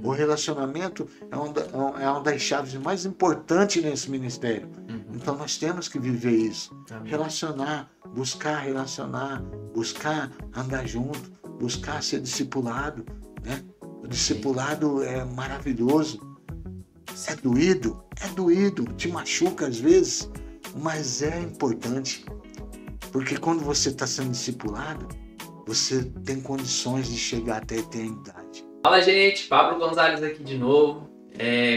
O relacionamento é uma das chaves mais importantes nesse ministério. Então nós temos que viver isso. Amém. Relacionar, buscar andar junto, buscar ser discipulado, né? O discipulado é maravilhoso. É doído, te machuca às vezes, mas é importante. Porque quando você está sendo discipulado, você tem condições de chegar até a eternidade. Fala, gente, Pablo Gonzalez aqui de novo,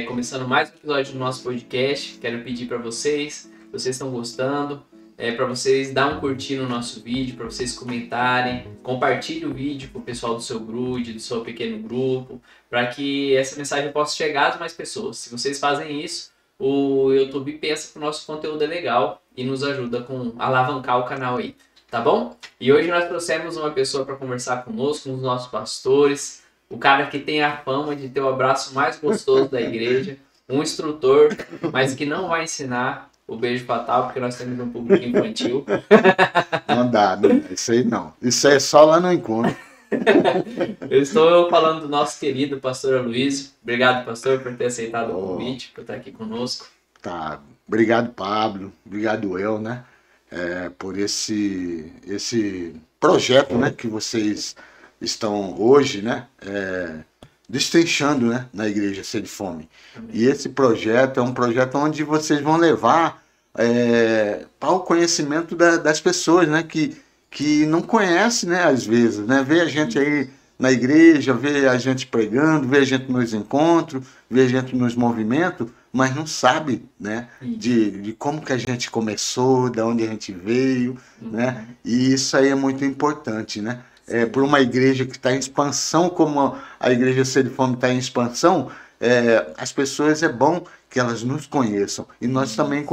começando mais um episódio do nosso podcast. Quero pedir para vocês, se vocês estão gostando, para vocês dar um curtir no nosso vídeo, para vocês comentarem, compartilhe o vídeo com o pessoal do seu grude, do seu pequeno grupo, para que essa mensagem possa chegar às mais pessoas. Se vocês fazem isso, o YouTube pensa que o nosso conteúdo é legal e nos ajuda a alavancar o canal aí, tá bom? E hoje nós trouxemos uma pessoa para conversar conosco, um dos nossos pastores, o cara que tem a fama de ter o abraço mais gostoso da igreja, um instrutor, mas que não vai ensinar o beijo fatal, porque nós temos um público infantil. Não dá, isso aí não. Isso aí é só lá no encontro. Eu estou falando do nosso querido pastor Aloysio. Obrigado, pastor, por ter aceitado o convite, por estar aqui conosco. Tá. Obrigado, Pablo. Obrigado, né? Por esse projeto, né, que vocês estão hoje, né, destrinchando, né, na Igreja Sede Fome. Amém. E esse projeto é um projeto onde vocês vão levar para o conhecimento das pessoas, né, que não conhecem, né, às vezes, né, vê a gente aí na igreja, vê a gente pregando, vê a gente nos encontros, vê a gente nos movimentos, mas não sabe, né, de como que a gente começou, de onde a gente veio, né, e isso aí é muito importante, né. Por uma igreja que está em expansão, como a Igreja Sede Fome está em expansão, as pessoas é bom que elas nos conheçam e nós também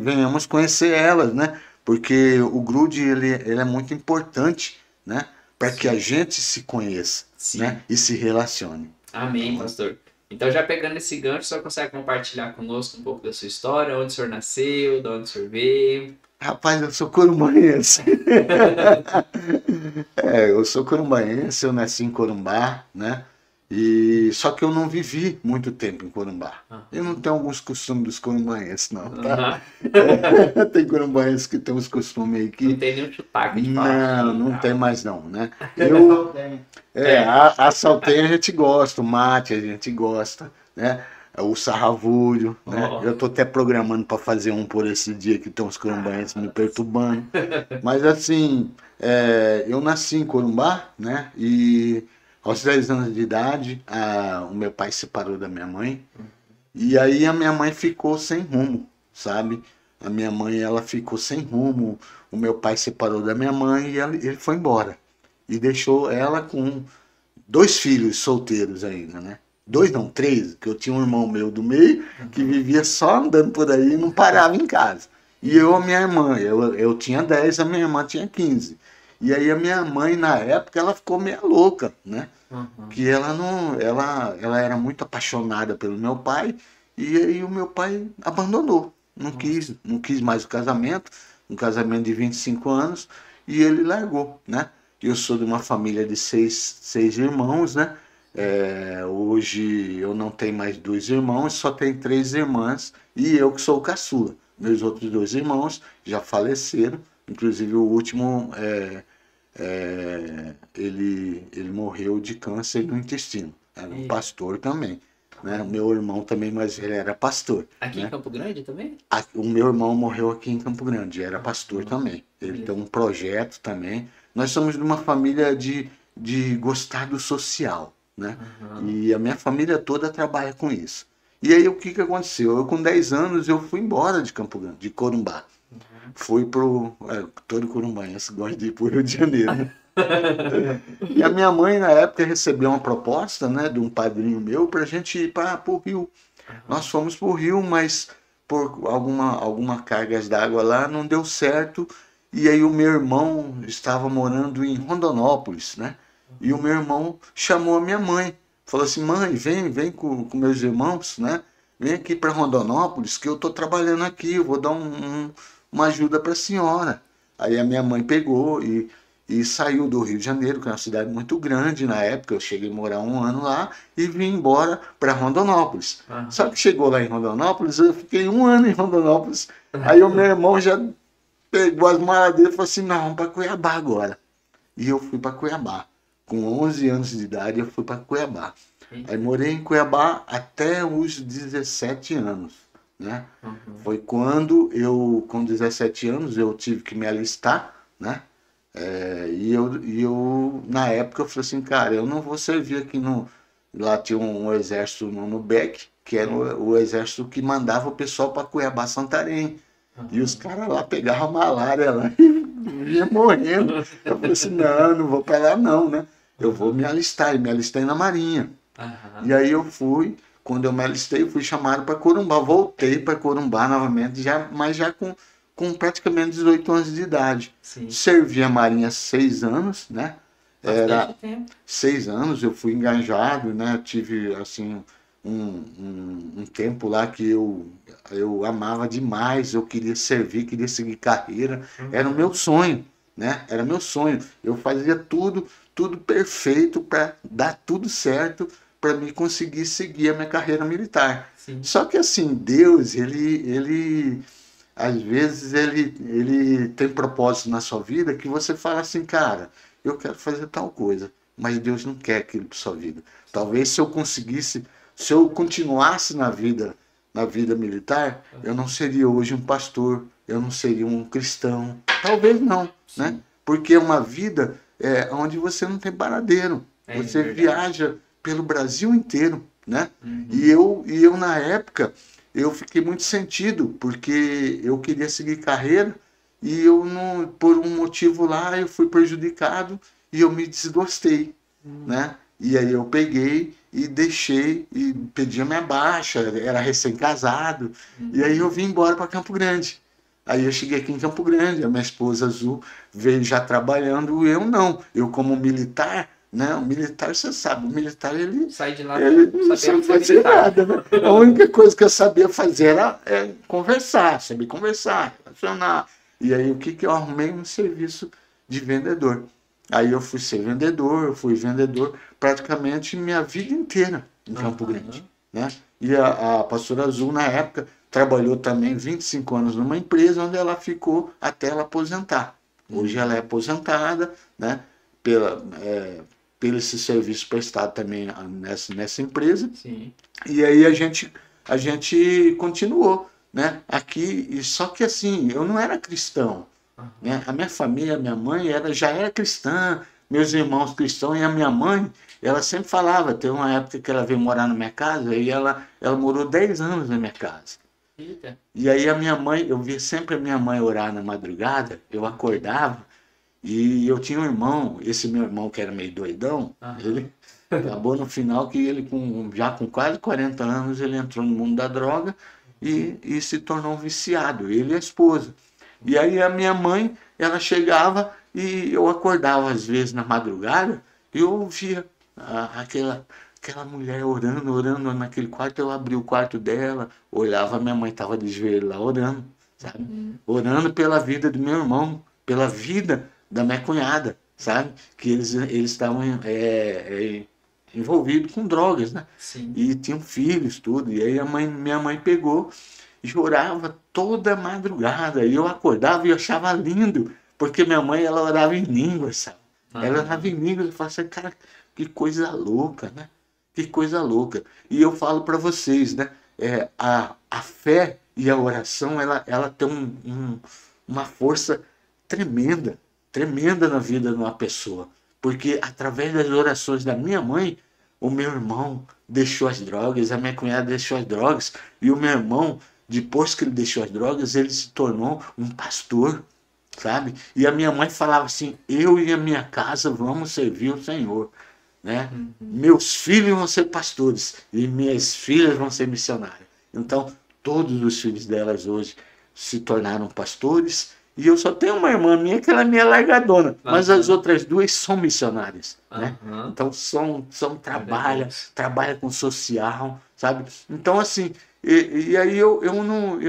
venhamos conhecer elas, né? Porque o grude ele é muito importante, né? Para que a gente se conheça, né? E se relacione. Amém, pastor. Então, já pegando esse gancho, o senhor consegue compartilhar conosco um pouco da sua história, onde o senhor nasceu, de onde o senhor veio? Rapaz, eu sou corumbaense. Eu sou corumbaense, eu nasci em Corumbá, né? Só que eu não vivi muito tempo em Corumbá. Eu não tenho alguns costumes dos corumbaenses, não, tá? Tem corumbaenses que tem uns costumes aí que... Não tem nenhum sotaque de falar. Não tem mais não, né? A saltenha a gente gosta, o mate a gente gosta, né? O sarravulho, né? Eu tô até programando para fazer um por esse dia que tem uns corumbaenses me perturbando. Mas assim, eu nasci em Corumbá, né? E aos 10 anos de idade, o meu pai se separou da minha mãe. E aí a minha mãe ficou sem rumo, sabe? A minha mãe, ela ficou sem rumo. O meu pai se separou da minha mãe e ele foi embora. E deixou ela com 2 filhos solteiros ainda, né? 2 não, 3, que eu tinha um irmão meu do meio que vivia só andando por aí e não parava em casa. E a minha irmã, eu tinha 10, a minha irmã tinha 15. E aí a minha mãe, na época, ela ficou meio louca, né? Que ela era muito apaixonada pelo meu pai, e aí o meu pai abandonou. Não quis mais o casamento, um casamento de 25 anos, e ele largou, né? Eu sou de uma família de 6 irmãos, né? Hoje eu não tenho mais 2 irmãos, só tenho 3 irmãs e eu que sou o caçula. Meus outros 2 irmãos já faleceram, inclusive o último ele morreu de câncer no intestino. Era um pastor também, né? Meu irmão também, mas ele era pastor. Aqui, né? Em Campo Grande também? O meu irmão morreu aqui em Campo Grande, era pastor também. Ele tem um projeto também. Nós somos de uma família de gostar do social, né? E a minha família toda trabalha com isso. E aí o que aconteceu? Eu com 10 anos eu fui embora de Campo Grande, de Corumbá. Fui pro... todo corumbaense gosta de ir pro Rio de Janeiro, né? E a minha mãe na época recebeu uma proposta, né, de um padrinho meu pra gente ir para o Rio. Nós fomos pro Rio, mas por alguma cargas d'água lá não deu certo. E aí o meu irmão estava morando em Rondonópolis, né? E o meu irmão chamou a minha mãe. Falou assim, mãe, vem com meus irmãos, né? Vem aqui para Rondonópolis que eu tô trabalhando aqui, eu vou dar uma ajuda para a senhora. Aí a minha mãe pegou e e saiu do Rio de Janeiro, que é uma cidade muito grande na época. Eu cheguei a morar 1 ano lá e vim embora para Rondonópolis. Aham. Só que chegou lá em Rondonópolis, eu fiquei 1 ano em Rondonópolis. Aí o meu irmão já pegou as malas dele e falou assim: não, vamos para Cuiabá agora. E eu fui para Cuiabá. Com 11 anos de idade, eu fui para Cuiabá. Aí morei em Cuiabá até os 17 anos, né? Uhum. Foi quando eu, com 17 anos, eu tive que me alistar, né? E eu, na época, eu falei assim, cara, eu não vou servir aqui no... Lá tinha um exército no BEC, que era o exército que mandava o pessoal para Cuiabá, Santarém. E os caras lá pegavam malária lá e ia morrendo. Eu falei assim, não vou para lá não, né? Eu vou me alistar, e me alistei na Marinha. Aham. E aí eu fui, quando eu me alistei, eu fui chamado para Corumbá. Voltei para Corumbá novamente, mas já com praticamente 18 anos de idade. Sim. Servi a Marinha 6 anos, né? Bastante tempo. 6 anos eu fui engajado, né? Tive, assim, um tempo lá que eu amava demais, eu queria servir, queria seguir carreira. Era o meu sonho, né? Era meu sonho. Eu fazia tudo perfeito para dar tudo certo para me conseguir seguir a minha carreira militar. Sim. Só que assim, Deus, ele às vezes ele tem propósito na sua vida que você fala assim, cara, eu quero fazer tal coisa, mas Deus não quer aquilo para sua vida. Talvez se eu conseguisse, se eu continuasse na vida militar, eu não seria hoje um pastor, eu não seria um cristão. Talvez não, né? Porque é uma vida onde você não tem paradeiro. Você viaja pelo Brasil inteiro, né? E eu na época, eu fiquei muito sentido, porque eu queria seguir carreira e eu não, por um motivo lá, eu fui prejudicado e eu me desgostei, né? E aí eu peguei e deixei e pedi a minha baixa, era recém-casado, e aí eu vim embora para Campo Grande. Aí eu cheguei aqui em Campo Grande, a minha esposa Azul veio já trabalhando, eu não. Eu como militar, né? O militar, você sabe, o militar ele Sai de lá ele não sabe fazer nada, né? A única coisa que eu sabia fazer era conversar, saber conversar, relacionar. E aí o que eu arrumei? Um serviço de vendedor. Aí eu fui ser vendedor, eu fui vendedor praticamente minha vida inteira em Campo Grande, né? E a pastora Azul, na época, trabalhou também 25 anos numa empresa onde ela ficou até ela aposentar. Hoje ela é aposentada, né? Pelo esse serviço prestado também nessa empresa. Sim. E aí a gente continuou, né? Aqui, só que assim, eu não era cristão, né? A minha família, minha mãe já era cristã, meus irmãos cristãos, e a minha mãe, ela sempre falava, teve uma época que ela veio morar na minha casa, e ela morou 10 anos na minha casa. Eita. E aí a minha mãe, eu via sempre a minha mãe orar na madrugada, eu acordava, e eu tinha um irmão, esse meu irmão que era meio doidão, ele acabou no final que ele, já com quase 40 anos, ele entrou no mundo da droga e se tornou um viciado, ele e a esposa. E aí a minha mãe, ela chegava e eu acordava às vezes na madrugada e eu ouvia aquela mulher orando naquele quarto. Eu abri o quarto dela, olhava, minha mãe estava de joelho lá orando, sabe? Orando pela vida do meu irmão, pela vida da minha cunhada, sabe? Que eles estavam envolvidos com drogas, né? Sim. E tinham filhos, tudo. E aí minha mãe pegou e chorava toda madrugada. E eu acordava e eu achava lindo, porque minha mãe, ela orava em línguas, sabe? Ela orava em línguas. Eu falava assim, cara, que coisa louca, né? Que coisa louca. E eu falo para vocês, né? A fé e a oração, ela tem uma força tremenda na vida de uma pessoa. Porque através das orações da minha mãe, o meu irmão deixou as drogas, a minha cunhada deixou as drogas, e o meu irmão, depois que ele deixou as drogas, ele se tornou um pastor, sabe? E a minha mãe falava assim, eu e a minha casa vamos servir o Senhor, né? Meus filhos vão ser pastores e minhas filhas vão ser missionárias. Então, todos os filhos delas hoje se tornaram pastores. E eu só tenho uma irmã minha que ela é minha largadona, mas as outras duas são missionárias, né? Então trabalha com social, sabe? Então assim, e aí eu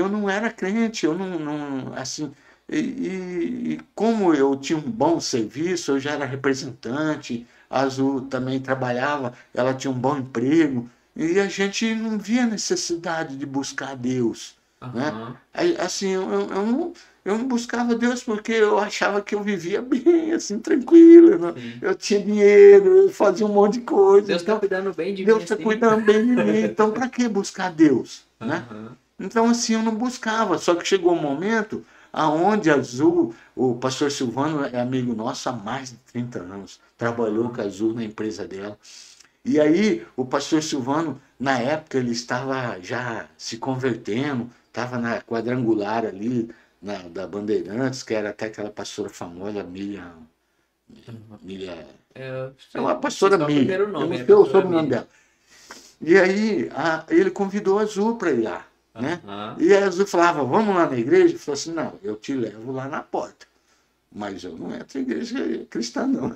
não era crente, eu não assim, E como eu tinha um bom serviço, eu já era representante, a Azul também trabalhava, ela tinha um bom emprego, e a gente não via necessidade de buscar Deus, né? Aham. Assim, eu não buscava Deus porque eu achava que eu vivia bem, assim, tranquilo, né? Sim. Eu tinha dinheiro, eu fazia um monte de coisa, Deus tá então cuidando bem de mim Deus está assim. cuidando bem de mim, então para que buscar Deus, né? Aham. Então, assim, eu não buscava. Só que chegou um momento aonde a Azul, o pastor Silvano é amigo nosso há mais de 30 anos. Trabalhou com Aham. a Azul na empresa dela. E aí, o pastor Silvano, na época, ele estava já se convertendo, estava na quadrangular ali, da Bandeirantes, que era até aquela pastora famosa, Miriam. Aham. Miriam Eu é uma sei pastora só o Miriam, primeiro eu nome, não é a sei o pastora sobrenome Miriam. dela. E aí ele convidou a Azul para ir lá, né? Aham. E a Azul falava, vamos lá na igreja? Ele falou assim, não, eu te levo lá na porta. Mas eu não entro em igreja cristã, não.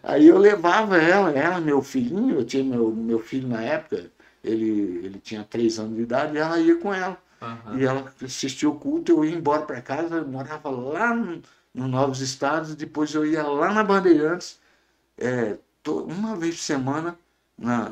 Aí eu levava ela, meu filhinho, eu tinha meu filho na época, ele tinha 3 anos de idade, e ela ia com ela. E Aham. ela assistia o culto, eu ia embora para casa, eu morava lá no Novos Estados, depois eu ia lá na Bandeirantes, uma vez por semana,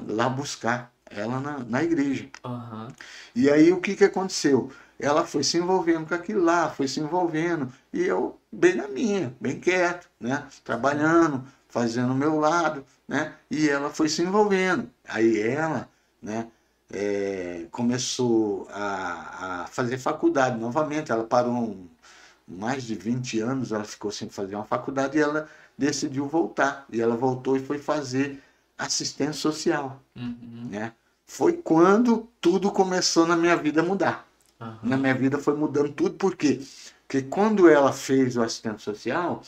lá buscar ela na igreja. Aham. E aí o que, que aconteceu? Ela foi se envolvendo com aquilo lá, foi se envolvendo, e eu bem na minha, bem quieto, né? Sim. Trabalhando, fazendo o meu lado, né? E ela foi se envolvendo. Aí ela, né, começou a fazer faculdade novamente. Ela parou mais de 20 anos, ela ficou sem fazer uma faculdade e ela decidiu voltar. E ela voltou e foi fazer assistência social, Uhum. né? Foi quando tudo começou na minha vida a mudar. Na Aham. minha vida foi mudando tudo, por quê? Porque quando ela fez o assistente social,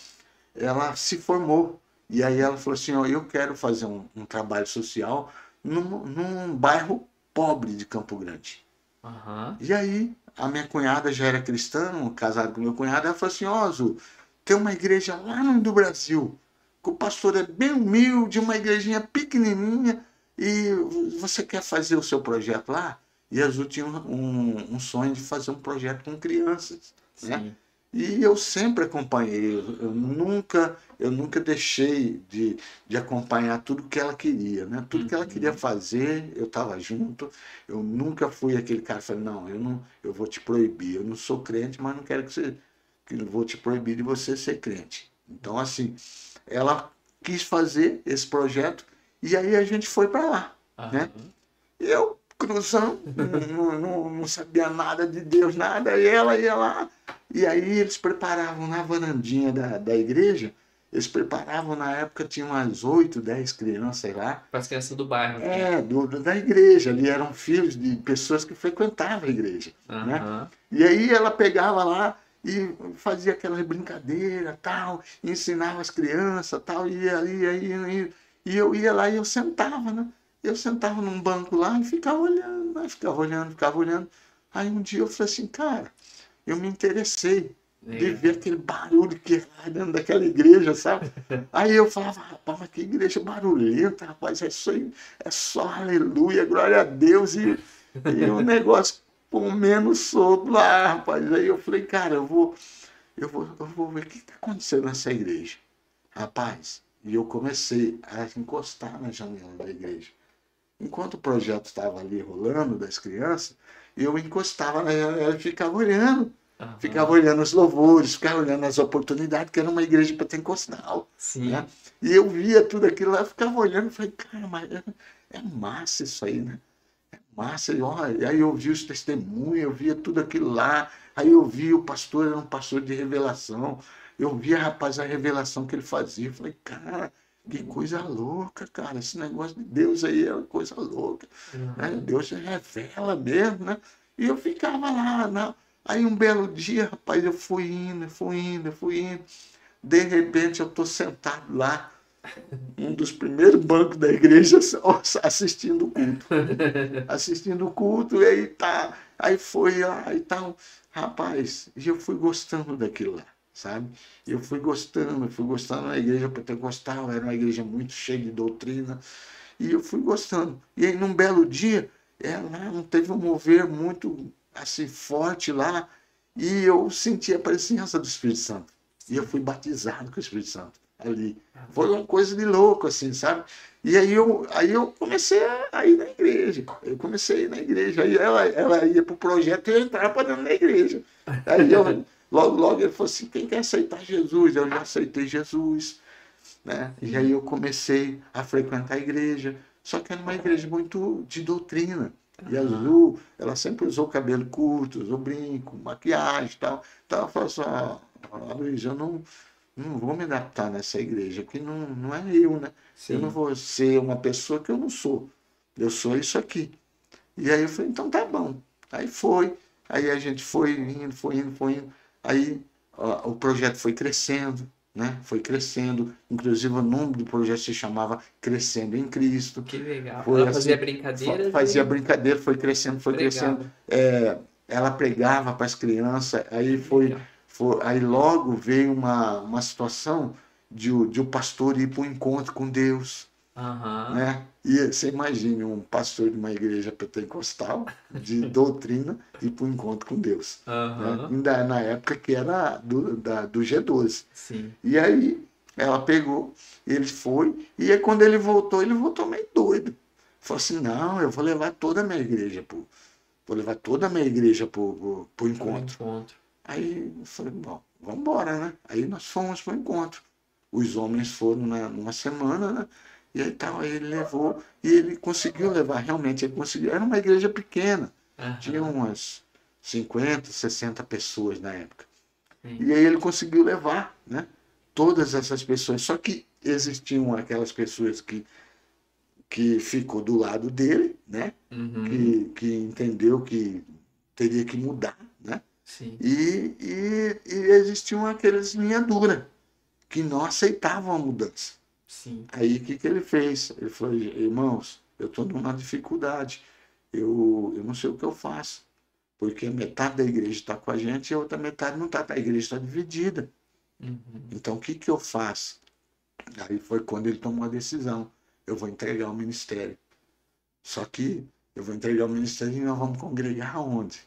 ela se formou. E aí ela falou assim, ó, eu quero fazer um trabalho social num bairro pobre de Campo Grande. Aham. E aí a minha cunhada já era cristã, casada com meu cunhado, ela falou assim, ó, Azul, tem uma igreja lá no Brasil, que o pastor é bem humilde, uma igrejinha pequenininha, e você quer fazer o seu projeto lá? E a Azul tinha um sonho de fazer um projeto com crianças, né? Sim. E eu sempre acompanhei, eu nunca deixei de acompanhar tudo que ela queria, né? Tudo que ela queria Uhum. fazer, eu estava junto. Eu nunca fui aquele cara que falei, não, eu vou te proibir. Eu não sou crente, mas não quero que eu vou te proibir de você ser crente. Então, assim, ela quis fazer esse projeto e aí a gente foi para lá, né? Aham. E eu, cruzão, não sabia nada de Deus, nada, e ela ia lá. E aí eles preparavam na varandinha da igreja, eles preparavam, na época tinha umas 8, 10 crianças, sei lá, Para as crianças do bairro, assim. da igreja, ali eram filhos de pessoas que frequentavam a igreja, né? Aham. E aí ela pegava lá e fazia aquela brincadeira, tal, ensinava as crianças, tal, e e eu ia lá e eu sentava, né? Eu sentava num banco lá e ficava olhando, né? Ficava olhando, ficava olhando. Aí um dia eu falei assim, cara, eu me interessei de Legal. ver aquele barulho que era dentro daquela igreja, sabe? Aí eu falava, rapaz, mas que igreja barulhenta, rapaz, é só aleluia, glória a Deus, e o negócio comendo solto lá, rapaz. Aí eu falei, cara, eu vou ver o que está acontecendo nessa igreja. Rapaz, e eu comecei a encostar na janela da igreja. Enquanto o projeto estava ali rolando das crianças, eu encostava na janela e ficava olhando. Ficava Aham. olhando os louvores, ficava olhando as oportunidades, que era uma igreja pentecostal, né? Sim. E eu via tudo aquilo lá, ficava olhando e falei, cara, mas é massa isso aí, né? Massa, e olha, aí eu vi os testemunhos, eu via tudo aquilo lá, aí eu vi o pastor, era um pastor de revelação, eu via, rapaz, a revelação que ele fazia, eu falei, cara, que coisa louca, cara, esse negócio de Deus aí é uma coisa louca, né? Aham. Deus revela mesmo, né? E eu ficava lá, aí um belo dia, rapaz, eu fui indo, fui indo, fui indo, de repente eu estou sentado lá, um dos primeiros bancos da igreja, assistindo o culto, assistindo o culto, e aí tá, aí foi lá e tal, rapaz, e eu fui gostando daquilo lá, sabe? Eu fui gostando da igreja pentecostal, era uma igreja muito cheia de doutrina, e eu fui gostando. E aí num belo dia, lá não teve um mover muito assim forte lá, e eu senti a presença do Espírito Santo. E eu fui batizado com o Espírito Santo ali. Foi uma coisa de louco, assim, sabe? E aí eu comecei a ir na igreja. Eu comecei a ir na igreja. Aí ela ia para o projeto e eu entrava para dentro da igreja. Aí logo ele falou assim, quem quer aceitar Jesus? Eu já aceitei Jesus. Né? E aí eu comecei a frequentar a igreja. Só que era uma igreja muito de doutrina. E a Azul, ela sempre usou cabelo curto, usou brinco, maquiagem e tal. Então ela falou assim, Luiz, eu não vou me adaptar nessa igreja, que não é eu, né? Sim. Eu não vou ser uma pessoa que eu não sou. Eu sou isso aqui. E aí eu falei, então tá bom. Aí foi. Aí a gente foi indo, foi indo, foi indo. Aí o projeto foi crescendo, né? Foi crescendo. Inclusive o nome do projeto se chamava Crescendo em Cristo. Que legal. Foi Ela fazia assim, brincadeiras? fazia brincadeira, foi crescendo, foi crescendo. Ela pregava para as crianças, aí logo veio uma situação de o pastor ir para um encontro com Deus. Né? E você imagine um pastor de uma igreja pentecostal, de doutrina, ir para um encontro com Deus. Né? Ainda na época que era do G12. Sim. E aí ela pegou, ele foi, e aí quando ele voltou meio doido. Falou assim, não, eu vou levar toda a minha igreja para o encontro. Aí eu falei, bom, vamos embora, né? Aí nós fomos para o encontro. Os homens foram numa semana, né? E aí tal, aí ele levou, e ele conseguiu levar, realmente, ele conseguiu. Era uma igreja pequena, tinha umas 50, 60 pessoas na época. E aí ele conseguiu levar, né? Todas essas pessoas, só que existiam aquelas pessoas que ficou do lado dele, né? Que entendeu que teria que mudar, né? Sim. E existiam aqueles linha dura, que não aceitavam a mudança. Sim. Aí o que ele fez? Ele falou, irmãos, eu estou numa dificuldade, eu não sei o que eu faço, porque metade da igreja está com a gente e a outra metade não está, a igreja está dividida. Então o que eu faço? Aí foi quando ele tomou a decisão, eu vou entregar o ministério. Só que eu vou entregar o ministério e nós vamos congregar aonde?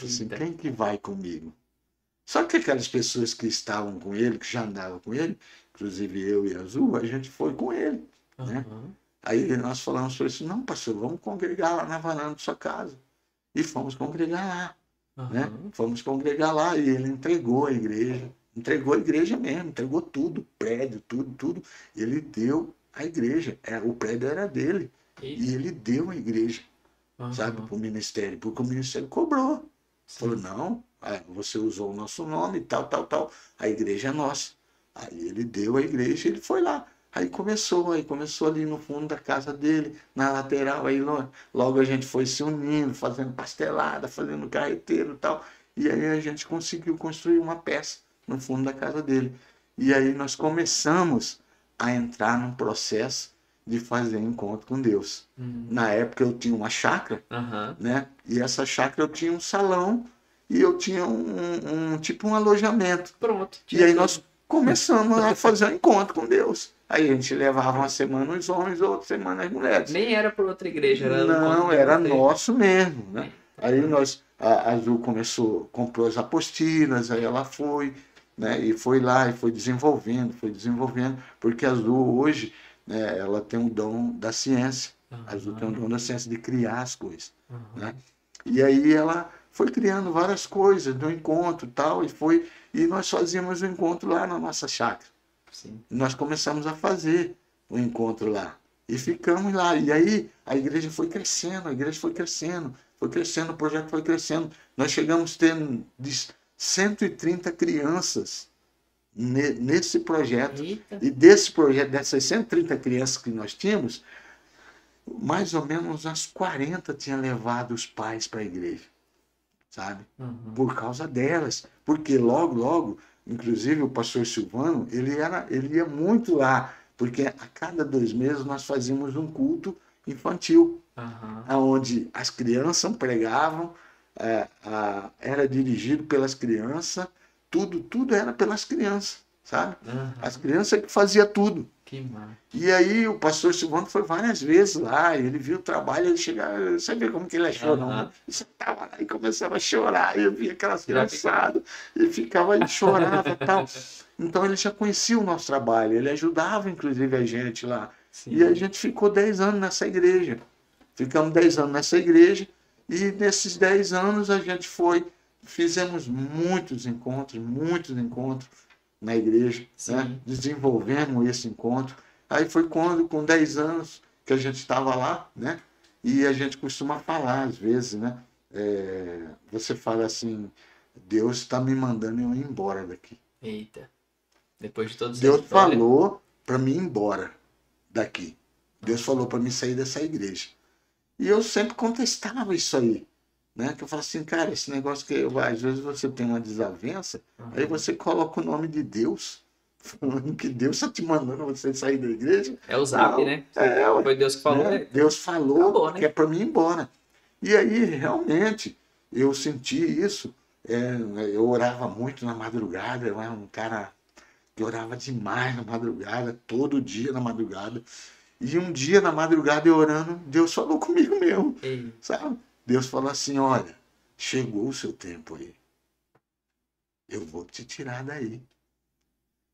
Assim, quem que vai comigo? Só que aquelas pessoas que estavam com ele, que já andavam com ele, inclusive eu e a Azul, a gente foi com ele. Né? Aí nós falamos para ele, não, pastor, vamos congregar lá na varanda da sua casa. E fomos congregar lá. Né? Fomos congregar lá e ele entregou a igreja mesmo, entregou tudo, prédio, tudo. Ele deu a igreja, o prédio era dele. E ele deu a igreja, sabe, para o ministério, porque o ministério cobrou. Falou, não, você usou o nosso nome, tal, a igreja é nossa. Aí ele deu a igreja e ele foi lá. Aí começou ali no fundo da casa dele, na lateral, aí logo a gente foi se unindo, fazendo pastelada, fazendo carreteiro e tal. E aí a gente conseguiu construir uma peça no fundo da casa dele. E aí nós começamos a entrar num processo de fazer encontro com Deus. Na época eu tinha uma chácara, né? E essa chácara eu tinha um salão e eu tinha tipo um alojamento. Pronto. E aí nós começamos a fazer um encontro com Deus. Aí a gente levava uma semana os homens, outra semana as mulheres. Nem era por outra igreja, era não, era nosso mesmo, né? Aí a Azul comprou as apostilas, aí ela foi, né? E foi lá e foi desenvolvendo, porque a Azul hoje, né, ela tem um dom da ciência. A Azul tem um dom da ciência de criar as coisas, né? E aí ela foi criando várias coisas no encontro e tal, e nós fazíamos o encontro lá na nossa chácara. Sim. Nós começamos a fazer o encontro lá. E ficamos lá. E aí a igreja foi crescendo, o projeto foi crescendo. Nós chegamos a ter 130 crianças nesse projeto. Eita. E desse projeto, dessas 130 crianças que nós tínhamos, mais ou menos umas 40 tinham levado os pais para a igreja. Sabe? Por causa delas. Porque logo, inclusive o pastor Silvano, ele ia muito lá, porque a cada 2 meses nós fazíamos um culto infantil, onde as crianças pregavam, era dirigido pelas crianças, tudo era pelas crianças, sabe? Aham. As crianças que faziam tudo. Que massa. E aí o pastor Silvano foi várias vezes lá, ele viu o trabalho, ele chegava, você vê como que ele é chorão, né? Aham. E você tava lá e começava a chorar, e eu via aquelas Já fica- criançadas, e ficava e chorava e tal. Então ele já conhecia o nosso trabalho, ele ajudava inclusive a gente lá. E a Sim. gente ficou 10 anos nessa igreja. Ficamos 10 anos nessa igreja, e nesses 10 anos a gente fizemos muitos encontros na igreja, né? Sim. Desenvolvemos esse encontro. Aí foi quando, com 10 anos, que a gente estava lá, né? E a gente costuma falar, às vezes, né? Você fala assim, Deus está me mandando eu ir embora daqui. Eita. Depois de toda essa Deus história. falou para mim ir embora daqui. Deus falou para mim sair dessa igreja. E eu sempre contestava isso aí. Né? Que eu falo assim, cara, esse negócio que às vezes você tem uma desavença, aí você coloca o nome de Deus, falando que Deus está te mandando você sair da igreja. É o Zap, Não, né? ué, Foi Deus que falou. né? É, Deus falou acabou, que né? é para mim ir embora. E aí, realmente, eu senti isso. Eu orava muito na madrugada, eu era um cara que orava demais na madrugada, todo dia na madrugada. E um dia na madrugada eu orando, Deus falou comigo mesmo, Ei. sabe? Deus falou assim, olha, chegou o seu tempo aí. Eu vou te tirar daí.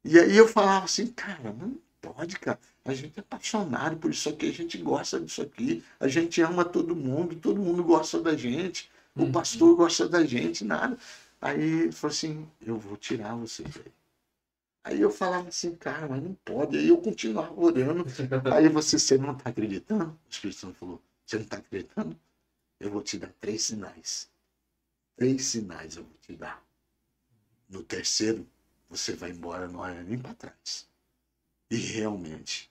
E aí eu falava assim, cara, não pode, cara. A gente é apaixonado por isso aqui, a gente gosta disso aqui, a gente ama todo mundo gosta da gente, o pastor gosta da gente, nada. Aí ele falou assim, eu vou tirar você daí. Aí eu falava assim, cara, mas não pode. Aí eu continuava orando. Aí você não está acreditando? O Espírito Santo falou, você não está acreditando? Eu vou te dar 3 sinais. 3 sinais eu vou te dar. No terceiro, você vai embora, não olha nem para trás. E realmente,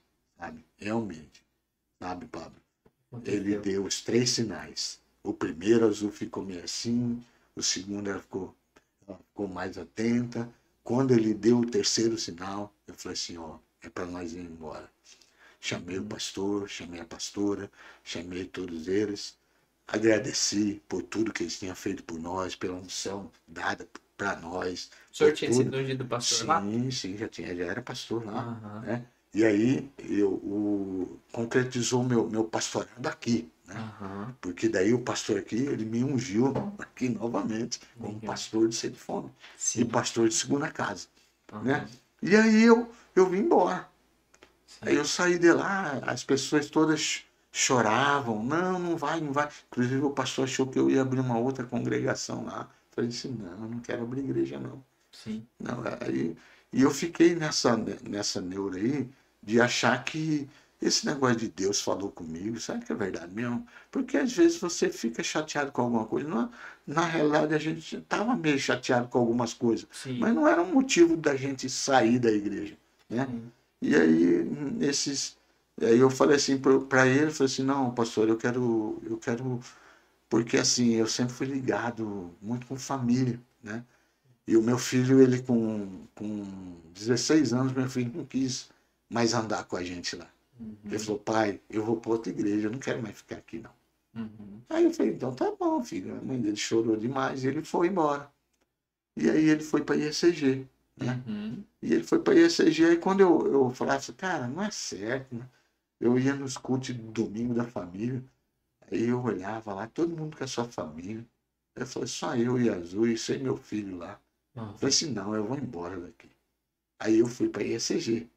sabe, Pablo? Ele deu os 3 sinais. O primeiro, a Azul ficou meio assim. O segundo, ela ficou mais atenta. Quando ele deu o terceiro sinal, eu falei assim, ó, é para nós ir embora. Chamei o pastor, chamei a pastora, chamei todos eles. Agradeci por tudo que eles tinham feito por nós, pela unção dada para nós. O senhor por tinha tudo. sido ungido do pastor lá? Sim, já era pastor lá. Aham. Né? E aí concretizou meu pastorado aqui. Né? Aham. Porque daí o pastor aqui, ele me ungiu aqui novamente como Legal. pastor de sede e fome. Sim. E pastor de segunda casa. Aham. Né? E aí eu vim embora. Sim. Aí eu saí de lá, as pessoas todas choravam, não vai. Inclusive o pastor achou que eu ia abrir uma outra congregação lá. Falei assim, não quero abrir igreja não. Sim. Não, e eu fiquei nessa neura aí de achar que esse negócio de Deus falou comigo, sabe que é verdade mesmo? Porque às vezes você fica chateado com alguma coisa. Na realidade a gente estava meio chateado com algumas coisas, Sim. mas não era um motivo da gente sair da igreja. Né? Sim. E aí aí eu falei assim para ele, falei assim, não, pastor, eu quero, porque assim, eu sempre fui ligado muito com família, né? E o meu filho, ele com 16 anos, meu filho não quis mais andar com a gente lá. Ele falou, pai, eu vou para outra igreja, eu não quero mais ficar aqui não. Uhum. Aí eu falei, então tá bom, filho. A mãe dele chorou demais e ele foi embora. E aí ele foi para a IECG, né? Uhum. E ele foi para a IECG, aí quando eu falava assim, cara, não é certo, né? Eu ia nos cultos de domingo da família, aí eu olhava lá, todo mundo com a sua família. Eu falei, só eu e a Azul e sem meu filho lá. Aham. Eu falei assim, não, eu vou embora daqui. Aí eu fui para a IECG.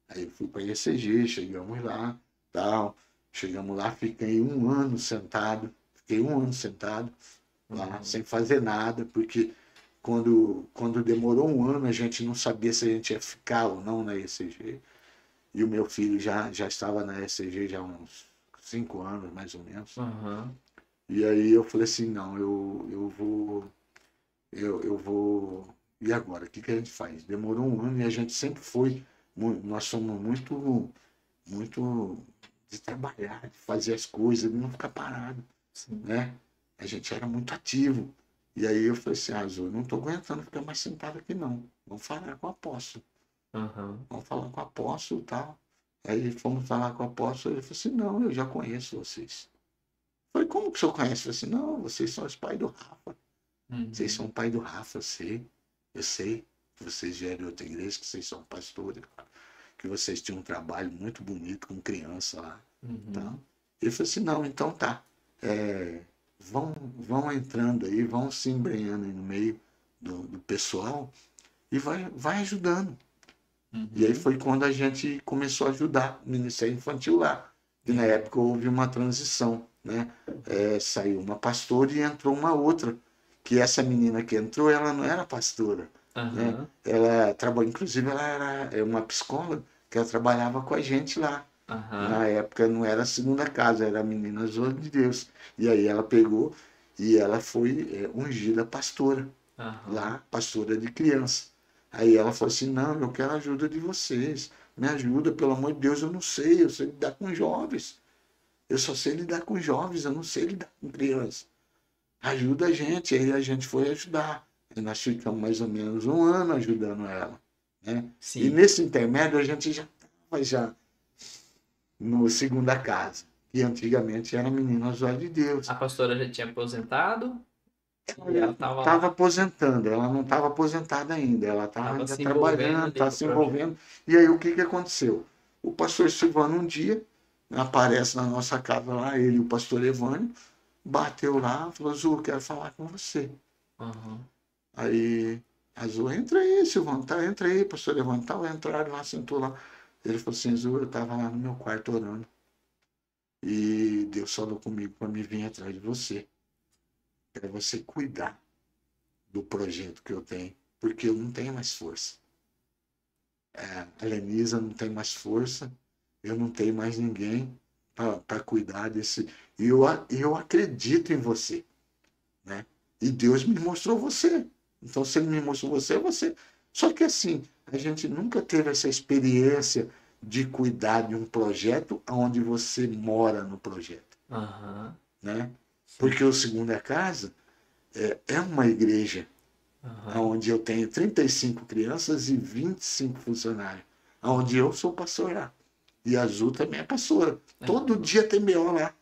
Aí eu fui para a IECG, chegamos lá, tal. Chegamos lá, fiquei 1 ano sentado. Fiquei 1 ano sentado lá, sem fazer nada, porque quando demorou 1 ano, a gente não sabia se a gente ia ficar ou não na IECG. E o meu filho já estava na IECG já há uns 5 anos, mais ou menos. Aham. E aí eu falei assim, não, eu vou. E agora? O que a gente faz? Demorou 1 ano e a gente sempre foi. Nós somos muito de trabalhar, de fazer as coisas, de não ficar parado. Sim. Né? A gente era muito ativo. E aí eu falei assim, Azul, não estou aguentando ficar mais sentado aqui não. Vamos falar com o apóstolo. Aham. Vamos falar com o apóstolo e tal. Aí fomos falar com o apóstolo, ele falou assim, não, eu já conheço vocês. Eu falei, como que o senhor conhece? Eu falei assim, não, vocês são os pais do Rafa. Uhum. Vocês são o pai do Rafa, eu sei. que vocês vieram de outra igreja, que vocês são pastores, que vocês tinham um trabalho muito bonito com criança lá. Tá? Ele falou assim, não, então tá. Vão entrando aí, vão se embrenhando aí no meio do pessoal e vai ajudando. E aí foi quando a gente começou a ajudar o Ministério Infantil lá. E na época houve uma transição, né? Saiu uma pastora e entrou uma outra. Que essa menina que entrou, ela não era pastora. Né? Ela trabalhou, inclusive ela era uma psicóloga, que ela trabalhava com a gente lá. Na época não era a segunda casa, era a menina Zoe de Deus. E aí ela pegou e ela foi ungida pastora. Lá, pastora de criança. Aí ela falou assim, não, eu quero a ajuda de vocês. Me ajuda, pelo amor de Deus, eu sei lidar com jovens. Eu só sei lidar com jovens, eu não sei lidar com crianças. Ajuda a gente. Aí a gente foi ajudar. E nós ficamos mais ou menos um ano ajudando ela. Né? E nesse intermédio a gente já estava no segunda casa. Que antigamente era Meninas Olhos de Deus. A pastora já tinha aposentado? Ela estava aposentando, ela não estava aposentada ainda, ela estava ainda trabalhando, estava se envolvendo. E aí o que aconteceu? O pastor Silvano um dia aparece na nossa casa lá, ele e o pastor Evânio, bateu lá, falou, Zu, quero falar com você. Aí a Zu, entra aí, Silvano, tá, entra aí, pastor Evânio, tá, entraram lá, sentou lá. Ele falou assim, Zu, eu estava lá no meu quarto orando. E Deus falou comigo para me vir atrás de você. Para você cuidar do projeto que eu tenho, porque eu não tenho mais força. A Lenisa não tem mais força, eu não tenho mais ninguém para cuidar desse. E eu acredito em você. Né? E Deus me mostrou você. Então, se Ele me mostrou você, é você. Só que assim, a gente nunca teve essa experiência de cuidar de um projeto onde você mora no projeto. Né? Porque o Segunda Casa é uma igreja onde eu tenho 35 crianças e 25 funcionários, onde eu sou pastor lá. E a Azul também é pastora. Todo dia tem BO lá.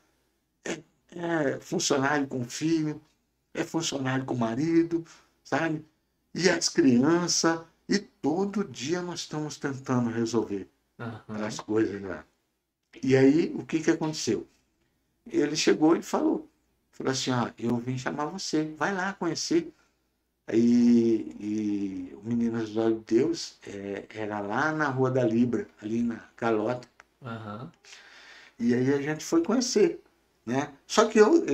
É funcionário com filho, é funcionário com marido, sabe? E as crianças, e todo dia nós estamos tentando resolver as coisas lá. E aí, o que aconteceu? Ele chegou e falou assim, eu vim chamar você, vai lá conhecer. E o Meninas dos Olhos de Deus era lá na Rua da Libra, ali na Calota. E aí a gente foi conhecer. Né? Só que eu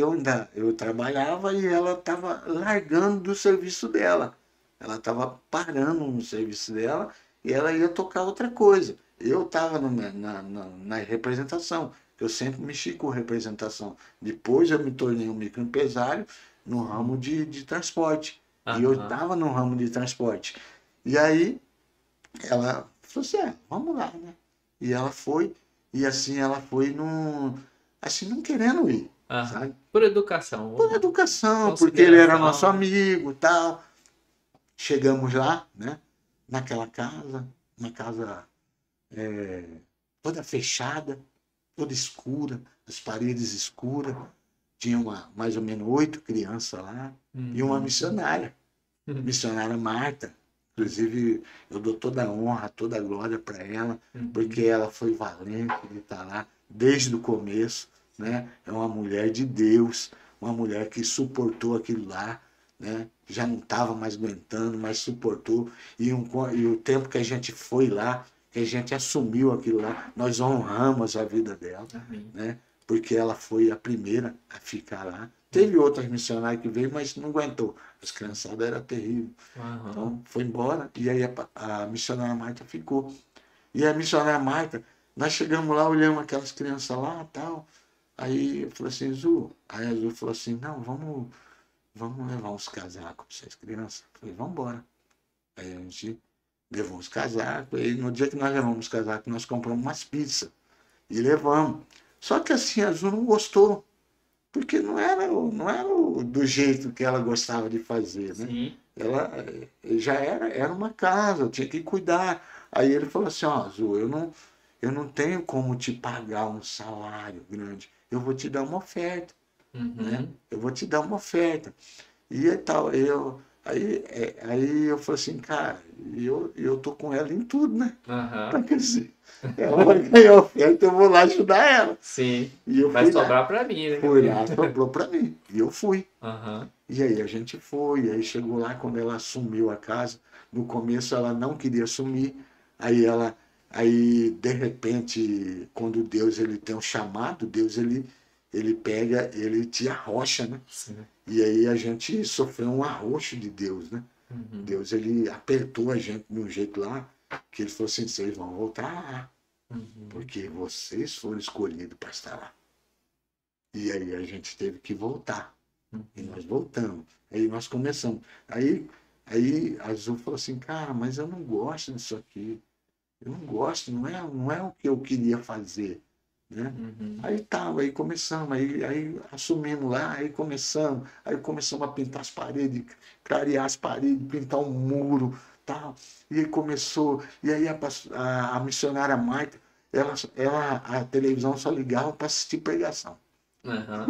trabalhava e ela estava largando do serviço dela. Ela estava parando no serviço dela e ela ia tocar outra coisa. Eu estava na representação. Eu sempre mexi com representação. Depois eu me tornei um microempresário no ramo de transporte. E eu estava no ramo de transporte. E aí ela falou assim, vamos lá, né? E ela foi, e assim ela foi não querendo ir, sabe? Por educação. Por educação, porque ele era nosso amigo e tal. Chegamos lá, né? Naquela casa, uma casa toda fechada, toda escura, as paredes escuras. Tinha mais ou menos 8 crianças lá e uma missionária. Missionária Marta. Inclusive, eu dou toda a honra, toda a glória para ela, porque ela foi valente de estar lá desde o começo. Né? É uma mulher de Deus, uma mulher que suportou aquilo lá. Né? Já não estava mais aguentando, mas suportou. E o tempo que a gente foi lá, que a gente assumiu aquilo lá, nós honramos a vida dela. Né? Porque ela foi a primeira a ficar lá. Teve outras missionárias que veio, mas não aguentou. As criançadas eram terríveis. Então, foi embora. E aí a missionária Marta ficou. E a missionária Marta, nós chegamos lá, olhamos aquelas crianças lá e tal. Aí eu falei assim, Zu. Aí a Zu falou assim, não, vamos levar uns casacos para essas crianças. Eu falei, vamos embora. Aí a gente levou uns casacos. E no dia que nós levamos os casacos, nós compramos umas pizzas. E levamos. Só que assim, a Zu não gostou. Porque não era do jeito que ela gostava de fazer, né? Sim. Ela já era uma casa, eu tinha que cuidar. Aí ele falou assim, Zu, eu não tenho como te pagar um salário grande, eu vou te dar uma oferta, né? Eu vou te dar uma oferta. E tal, Aí eu falei assim, cara, eu tô com ela em tudo, né? Aham. Então, quer dizer, ela vai ganhar oferta, eu vou lá ajudar ela. Sim. E eu Vai fui lá. sobrar pra mim, né? Fui lá, sobrou pra mim. E eu fui. Aham. E aí a gente foi, e aí chegou lá quando ela assumiu a casa. No começo ela não queria assumir, aí aí de repente, quando Deus ele tem um chamado, Deus ele pega, ele te arrocha, né? Sim. E aí a gente sofreu um arroxo de Deus, né? Uhum. Deus ele apertou a gente de um jeito lá que ele falou assim, vocês vão voltar lá, Uhum. porque vocês foram escolhidos para estar lá. E aí a gente teve que voltar. E Uhum. nós voltamos. Aí nós começamos. Aí a Azul falou assim, cara, mas eu não gosto disso aqui. Eu não gosto, não é o que eu queria fazer. Né? Uhum. Aí tá, aí começamos, aí assumimos lá, aí começamos a pintar as paredes, clarear as paredes, pintar um muro, tal. E aí começou, e aí a missionária Marta, a televisão só ligava para assistir pregação. Aham.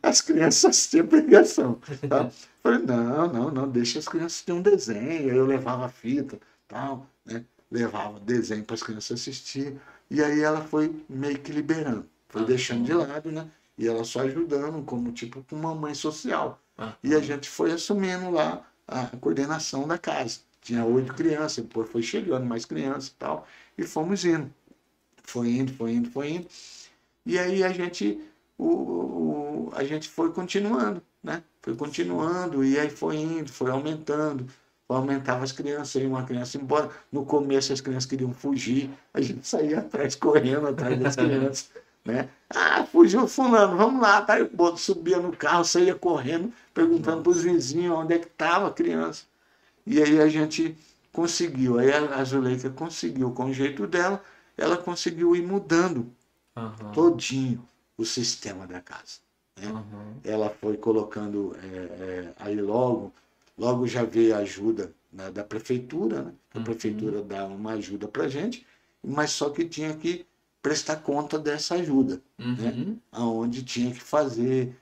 As crianças assistiam pregação. Tá? Falei, não, deixa as crianças ter um desenho. Aí eu levava a fita, tal, né? Levava desenho para as crianças assistir. E aí ela foi meio que liberando, foi deixando de Aham. lado, né? E ela só ajudando, como tipo uma mãe social. E a Aham. gente foi assumindo lá a coordenação da casa. Tinha 8 crianças, depois foi chegando mais crianças e tal, e fomos indo. Foi indo, foi indo, foi indo. E aí a gente foi continuando, né? Foi continuando, e aí foi indo, foi aumentando, aumentava as crianças, ia uma criança embora. No começo as crianças queriam fugir, a gente saía atrás, correndo atrás das crianças, né? Ah, fugiu fulano, vamos lá, tá? Eu subia no carro, saía correndo, perguntando para os Nossa. vizinhos onde é que estava a criança. E aí a gente conseguiu, aí a Zuleika conseguiu, com o jeito dela, ela conseguiu ir mudando Aham. todinho o sistema da casa. Né? Aham. Ela foi colocando, aí logo já veio a ajuda, né, da prefeitura, né? A Uhum. prefeitura dá uma ajuda para a gente, mas só que tinha que prestar conta dessa ajuda, né? Uhum. Aonde tinha que fazer,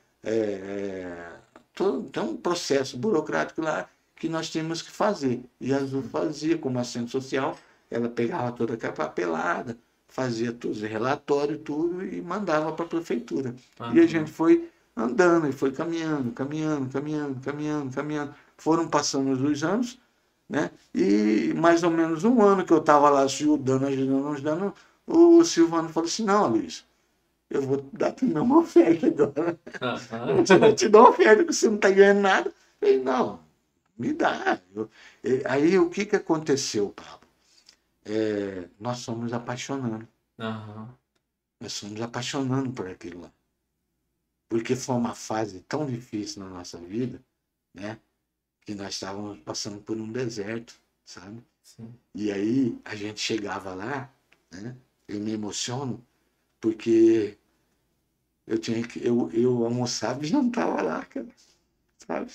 tem um processo burocrático lá que nós tínhamos que fazer. E a Azul fazia, como assistente social, ela pegava toda aquela papelada, fazia todos os relatórios, tudo, e mandava para a prefeitura. E a gente Aham. foi andando, e foi caminhando, caminhando, caminhando, caminhando, caminhando. Foram passando os anos, né? E mais ou menos um ano que eu estava lá ajudando, o Silvano falou assim, não, Luiz, eu vou dar também uma oferta agora. Aham. Eu vou te dar uma oferta que você não está ganhando nada. Eu falei, não, me dá. Aí o que aconteceu, Pablo? Nós fomos apaixonando. Aham. Nós fomos apaixonando por aquilo lá. Porque foi uma fase tão difícil na nossa vida, né? Que nós estávamos passando por um deserto, sabe? Sim. E aí a gente chegava lá, né? Eu me emociono porque eu almoçava e jantava lá, cara, sabe?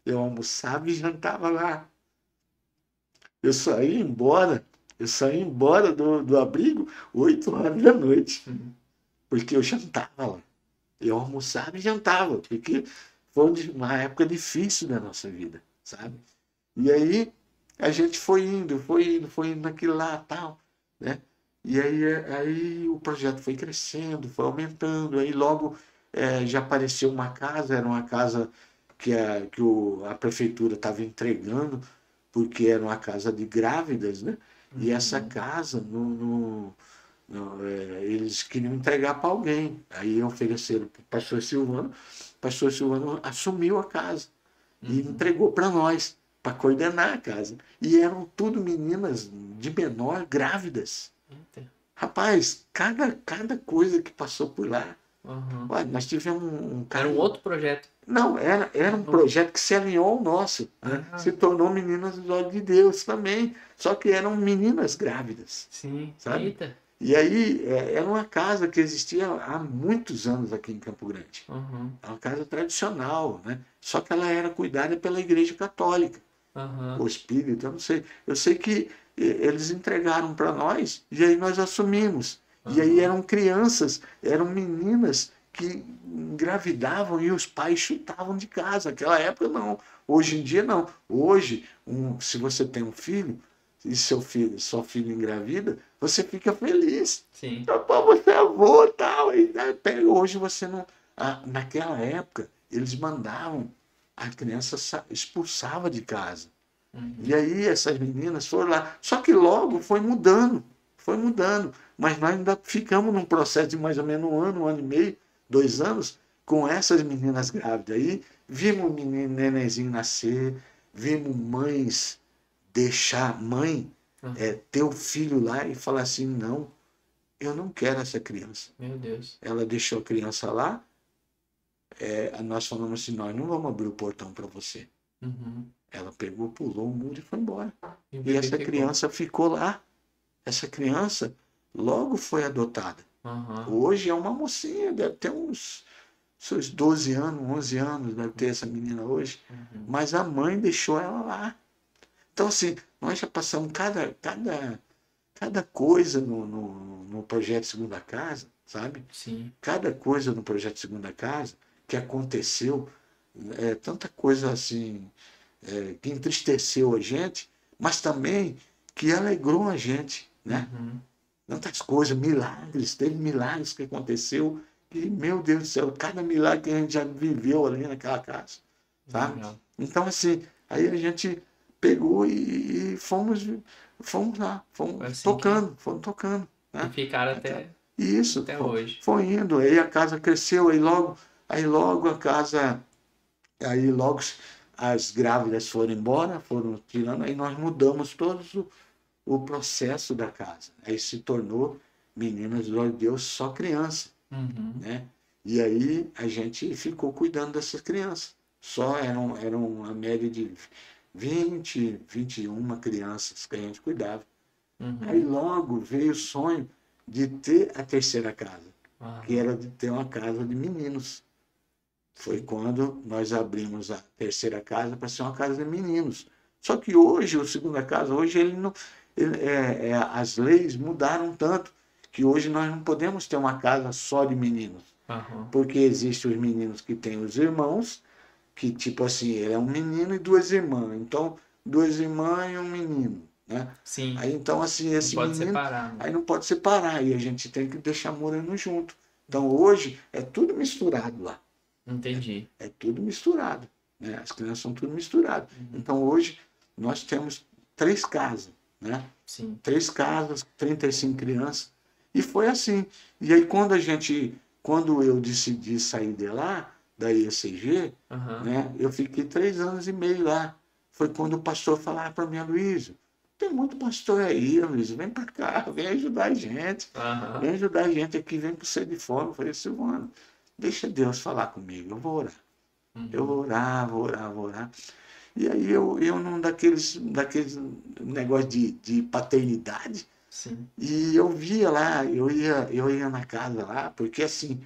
Eu almoçava e jantava lá. Eu saí embora, eu saí embora do abrigo 8 horas da noite, Uhum. porque eu jantava lá. Eu almoçava e jantava, porque foi uma época difícil da nossa vida, sabe? E aí a gente foi indo, foi indo, foi indo naquilo lá tal, né? E aí o projeto foi crescendo, foi aumentando, aí logo já apareceu uma casa, era uma casa que a prefeitura estava entregando, porque era uma casa de grávidas, né? E essa Uhum. casa, eles queriam entregar para alguém. Aí ofereceram para o pastor Silvano assumiu a casa e Uhum. entregou para nós, para coordenar a casa. E eram tudo meninas de menor, grávidas. Eita. Rapaz, cada coisa que passou por lá. Aham. Olha, nós tivemos um Era um caso. outro projeto. Não, era um Não. projeto que se alinhou ao nosso, né? Ah, Se tornou Meninas dos Olhos de Deus também, só que eram meninas grávidas, sim. sabe? Eita. E aí era uma casa que existia há muitos anos aqui em Campo Grande. Aham. É uma casa tradicional, né? Só que ela era cuidada pela Igreja Católica, o Aham. espírito, eu não sei. Eu sei que eles entregaram para nós e aí nós assumimos. E aí Aham. eram crianças, eram meninas que engravidavam e os pais chutavam de casa. Naquela época não. Hoje em dia não. Hoje, se você tem um filho e sua filha engravida, você fica feliz. Sim. Pô, você é avô e tal. Hoje você não. Naquela época, eles mandavam, a criança expulsava de casa. E aí essas meninas foram lá. Só que logo foi mudando. Foi mudando. Mas nós ainda ficamos num processo de mais ou menos um ano e meio, 2 anos, com essas meninas grávidas. Aí vimos o menino nenenzinho nascer, vimos mães deixar, ter o filho lá e falar assim, não, eu não quero essa criança. Meu Deus. Ela deixou a criança lá, nós falamos assim, nós não vamos abrir o portão para você. Ela pegou, pulou o muro e foi embora. E essa criança ficou lá. Essa criança logo foi adotada. Hoje é uma mocinha, deve ter uns seus 12 anos, 11 anos, deve ter essa menina hoje. Mas a mãe deixou ela lá. Então, assim, nós já passamos cada coisa no projeto Segunda Casa, sabe? Sim. Cada coisa no projeto Segunda Casa que aconteceu, tanta coisa assim, que entristeceu a gente, mas também que alegrou a gente, né? Tantas coisas, milagres, teve milagres que aconteceu, que, meu Deus do céu, cada milagre que a gente já viveu ali naquela casa, sabe? Então, assim, aí a gente pegou e fomos lá, fomos assim fomos tocando. Né? E ficaram até hoje. Foi indo, aí a casa cresceu, aí logo a casa, aí logo as grávidas foram embora, foram tirando, aí nós mudamos todos o processo da casa. Aí se tornou Meninas do Deus só criança. Né? E aí a gente ficou cuidando dessas crianças. Só eram uma média de 20, 21 crianças que a gente cuidava. Aí logo veio o sonho de ter a terceira casa, que era de ter uma casa de meninos. Foi quando nós abrimos a terceira casa para ser uma casa de meninos. Só que hoje, o segunda casa, hoje as leis mudaram tanto que hoje nós não podemos ter uma casa só de meninos. Porque existem os meninos que têm os irmãos, que tipo assim, ele é um menino e 2 irmãs. Então, 2 irmãs e um menino. Né? Sim. Aí então, assim, esse não pode menino. Separar, né? Aí não pode separar. E a gente tem que deixar morando junto. Então hoje é tudo misturado lá. Entendi. É tudo misturado. Né? As crianças são tudo misturado. Então hoje nós temos 3 casas. Né? Sim. 3 casas, 35 crianças. E foi assim. E aí quando eu decidi sair de lá, da ECG, né, eu fiquei 3 anos e meio lá. Foi quando o pastor falava para mim, Luísio, tem muito pastor aí, Luísio, vem para cá, vem ajudar a gente. Vem ajudar a gente aqui, vem para você de fora. Eu falei, Silvano, deixa Deus falar comigo, eu vou orar. Eu vou orar. E aí eu não daqueles negócio de paternidade. Sim. E eu via lá, eu ia na casa lá, porque assim,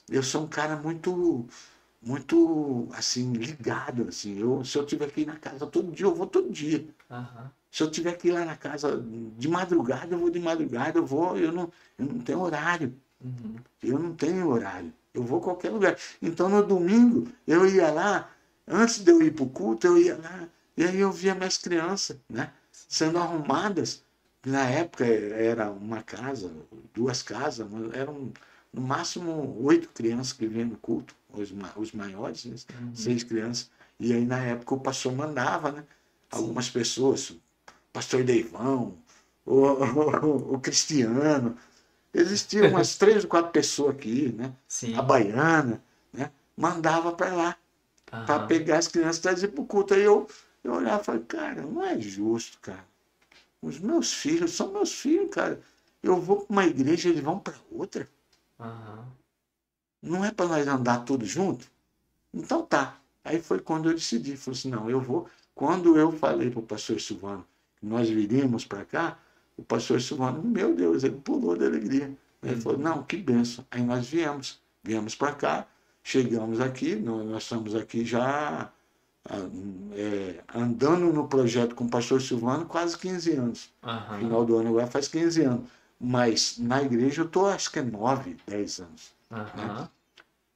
eu sou um cara muito assim, ligado. Assim. Se eu tiver que ir na casa todo dia, eu vou todo dia. Se eu tiver que ir lá na casa de madrugada, eu vou de madrugada, eu não tenho horário. Eu não tenho horário. Eu vou a qualquer lugar. Então, no domingo, eu ia lá, antes de eu ir para o culto, eu ia lá, e aí eu via minhas crianças, né, sendo arrumadas. Na época era uma casa, 2 casas, eram no máximo 8 crianças que vinham no culto, os maiores, né, 6 crianças. E aí, na época, o pastor mandava, né, algumas pessoas, o pastor Deivão, o Cristiano. Existiam umas 3 ou 4 pessoas aqui, né? Sim. A baiana, né? Mandava para lá, para pegar as crianças e trazer para o culto. Aí eu olhava e falei, cara, não é justo, cara. Os meus filhos são meus filhos, cara. Eu vou para uma igreja e eles vão para outra. Não é para nós andar todos juntos? Então tá. Aí foi quando eu decidi. Falei assim, não, eu vou. Quando eu falei para o pastor Silvano que nós viríamos para cá, o pastor Silvano, meu Deus, ele pulou de alegria. Ele falou, não, que benção. Aí nós viemos para cá, chegamos aqui, nós estamos aqui já andando no projeto com o pastor Silvano quase 15 anos. Final do ano agora faz 15 anos. Mas na igreja eu estou, acho que 9, 10 anos. Né?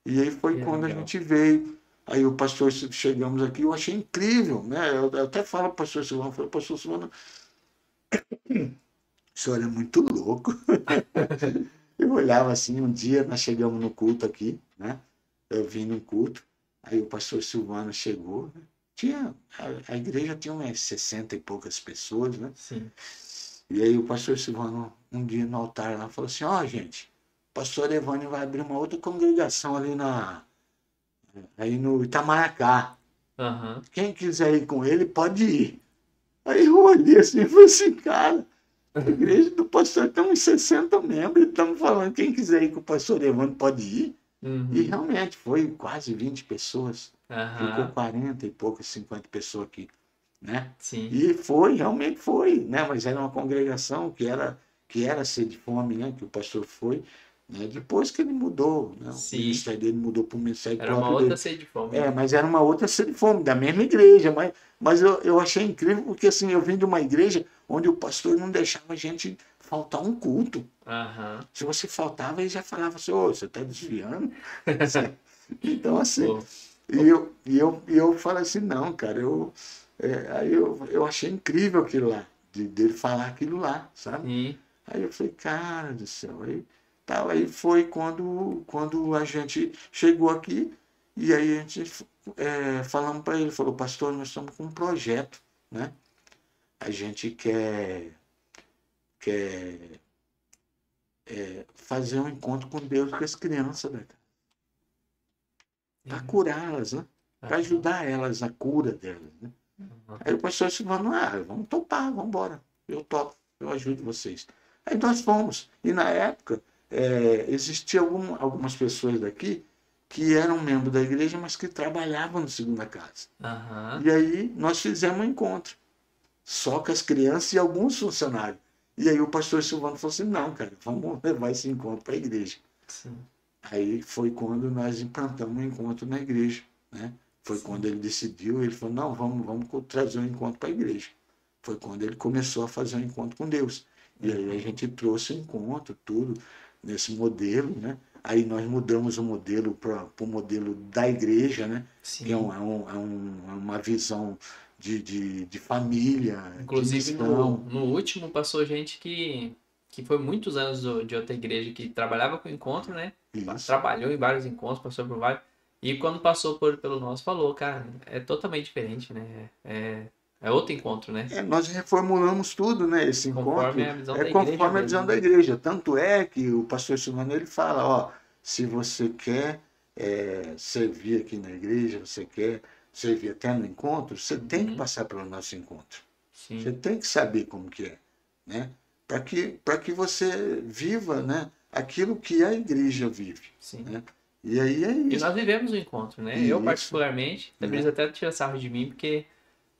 E aí foi quando a gente veio. Aí o pastor, chegamos aqui, eu achei incrível, né? Eu até falo para o pastor Silvano, falei, pastor Silvano, o senhor é muito louco. Eu olhava assim, um dia nós chegamos no culto aqui, né? Eu vim no culto, aí o pastor Silvano chegou, né? A igreja tinha umas 60 e poucas pessoas, né? Sim. E aí o pastor Silvano, um dia no altar lá, falou assim, ó, gente, o pastor Evânio vai abrir uma outra congregação aí no Itamaracá. Aham. Quem quiser ir com ele, pode ir. Aí eu olhei assim e falei assim, cara, a igreja do pastor tem uns 60 membros, e estamos falando, quem quiser ir com o pastor Evandro pode ir. E Uhum. realmente foi quase 20 pessoas. Ficou Aham. 40 e poucas, 50 pessoas aqui, né? Sim. E foi, realmente foi, né? Mas era uma congregação que era sede fome, né? Que o pastor foi, né? Depois que ele mudou, né? O Sim. ministério dele mudou para o ministério Era uma próprio outra dele. sede de fome, né? Mas era uma outra sede de fome, da mesma igreja, mas eu achei incrível porque assim, eu vim de uma igreja onde o pastor não deixava a gente faltar um culto. Aham. Se você faltava, ele já falava assim, ô, você está desviando? Então, assim, Pô. e eu falei assim, não, cara, aí eu achei incrível aquilo lá, dele falar aquilo lá, sabe? Sim. Aí eu falei, cara do céu, aí foi quando a gente chegou aqui, e aí a gente falamos para ele, falou, pastor, nós estamos com um projeto, né? A gente quer fazer um encontro com Deus com as crianças, né? Para curá-las, né? Para Aham. ajudar elas na cura delas, né? Aham. Aí o pastor Silvano, vamos topar, vamos embora. Eu topo, eu ajudo vocês. Aí nós fomos. E na época, existiam algumas pessoas daqui que eram membros da igreja, mas que trabalhavam no Segunda Casa. Aham. E aí nós fizemos um encontro, só com as crianças e alguns funcionários. E aí o pastor Silvano falou assim, não, cara, vamos levar esse encontro para a igreja. Sim. Aí foi quando nós implantamos um encontro na igreja, né? Foi quando Sim. ele decidiu, ele falou, não, vamos trazer um encontro para a igreja. Foi quando ele começou a fazer um encontro com Deus. E aí a Uhum. gente trouxe o encontro, tudo, nesse modelo, né? Aí nós mudamos o modelo para o modelo da igreja, né? Que é Sim. uma visão de família, de Inclusive, no, missão. no último passou gente que foi muitos anos de outra igreja que trabalhava com encontro, né? Isso. Trabalhou em vários encontros, passou por vários. E quando passou pelo nosso, falou, cara, é totalmente diferente, né? É outro encontro, né? Nós reformulamos tudo, né? Esse Conforme encontro a visão é da igreja conforme a mesmo, visão da né? igreja. Tanto é que o pastor Silvano ele fala, ó, se você quer servir aqui na igreja, você quer servir até no encontro, você tem que Uhum. passar pelo nosso encontro. Você Sim, tem que saber como que é, né? Para que você viva, né? Aquilo que a igreja vive, sim. né? E aí é E isso. nós vivemos o encontro, né? Eu, Isso, particularmente, a Brisa né? até tira sarro de mim, porque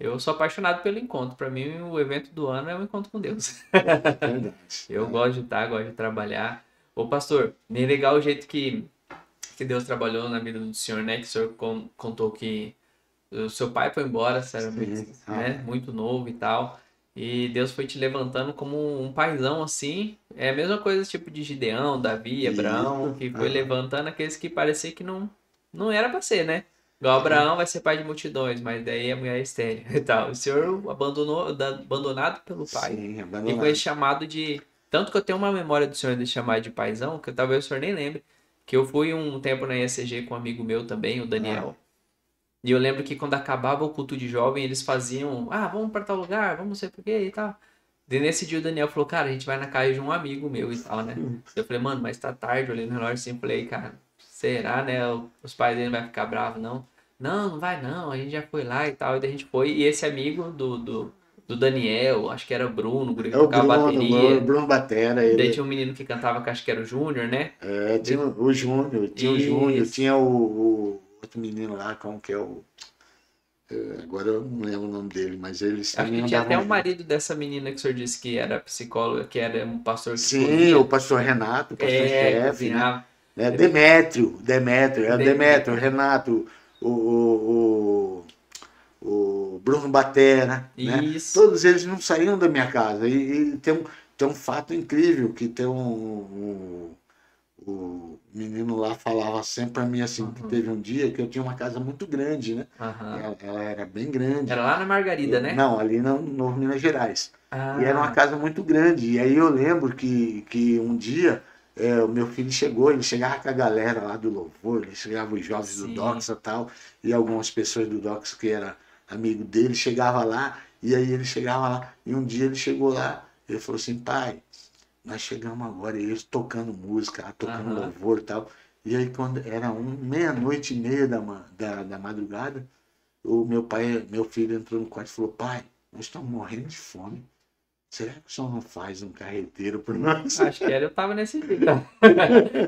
eu sou apaixonado pelo encontro. Para mim, o evento do ano é o encontro com Deus. É verdade. Eu Né? gosto de estar, gosto de trabalhar. Ô, pastor, bem legal o jeito que Deus trabalhou na vida do senhor, né? Que o senhor contou que o seu pai foi embora, sério, Sim. né? Muito novo e tal. E Deus foi te levantando como um paizão assim. É a mesma coisa tipo de Gideão, Davi, Abraão, Isso. que foi Aham. levantando aqueles que parecia que não era pra ser, né? Igual Abraão vai ser pai de multidões, mas daí a mulher é estéril e tal. O senhor abandonado pelo pai Sim, e com esse abandonado. chamado de. Tanto que eu tenho uma memória do senhor de chamar de paizão, que talvez o senhor nem lembre, que eu fui um tempo na ESG com um amigo meu também, o Ah, Daniel. E eu lembro que quando acabava o culto de jovem, eles faziam, vamos para tal lugar, vamos não sei por quê e tal. E nesse dia o Daniel falou, cara, a gente vai na casa de um amigo meu e tal, né? Eu falei, mano, mas tá tarde, eu olhei no relógio assim, falei, cara, será, né? Os pais dele não vai ficar bravos, não? Não, não vai não, a gente já foi lá e tal. E daí a gente foi, e esse amigo do Daniel, acho que era Bruno, o guri que é o tocava Bruno, o bateria. Bruno Batera, E daí ele. tinha um menino que cantava, que acho que era o Júnior, né? Tinha o Júnior, Isso. tinha o outro menino lá, como que é o. Agora eu não lembro o nome dele, mas eles Acho também que tinha até andavam o juntos. marido dessa menina que o senhor disse que era psicóloga, que era um pastor que Sim, o corria. pastor Renato, o É, pastor-chefe, né? cozinhava. Eu- Demétrio, é o Demétrio, o Demetrio. Renato, o Bruno Batera, né? Isso. Todos eles não saíam da minha casa. E tem um fato incrível, que tem o menino lá falava sempre pra mim assim, que teve um dia que eu tinha uma casa muito grande, né? Ela era bem grande. Era lá na Margarida, né? Não, ali no Novo Minas Gerais. Ah. E era uma casa muito grande. E aí eu lembro que um dia o meu filho chegou, ele chegava com a galera lá do Louvor, ele chegava os jovens do Doxa e tal, e algumas pessoas do Doxa que era amigo dele, chegava lá, e aí ele chegava lá, e um dia ele chegou lá, ele falou assim, pai, nós chegamos agora, e eles tocando música, tocando louvor e tal. E aí quando era meia-noite e meia da madrugada, meu filho entrou no quarto e falou, pai, nós estamos morrendo de fome. Será que o senhor não faz um carreteiro por nós? Acho que eu tava nesse dia.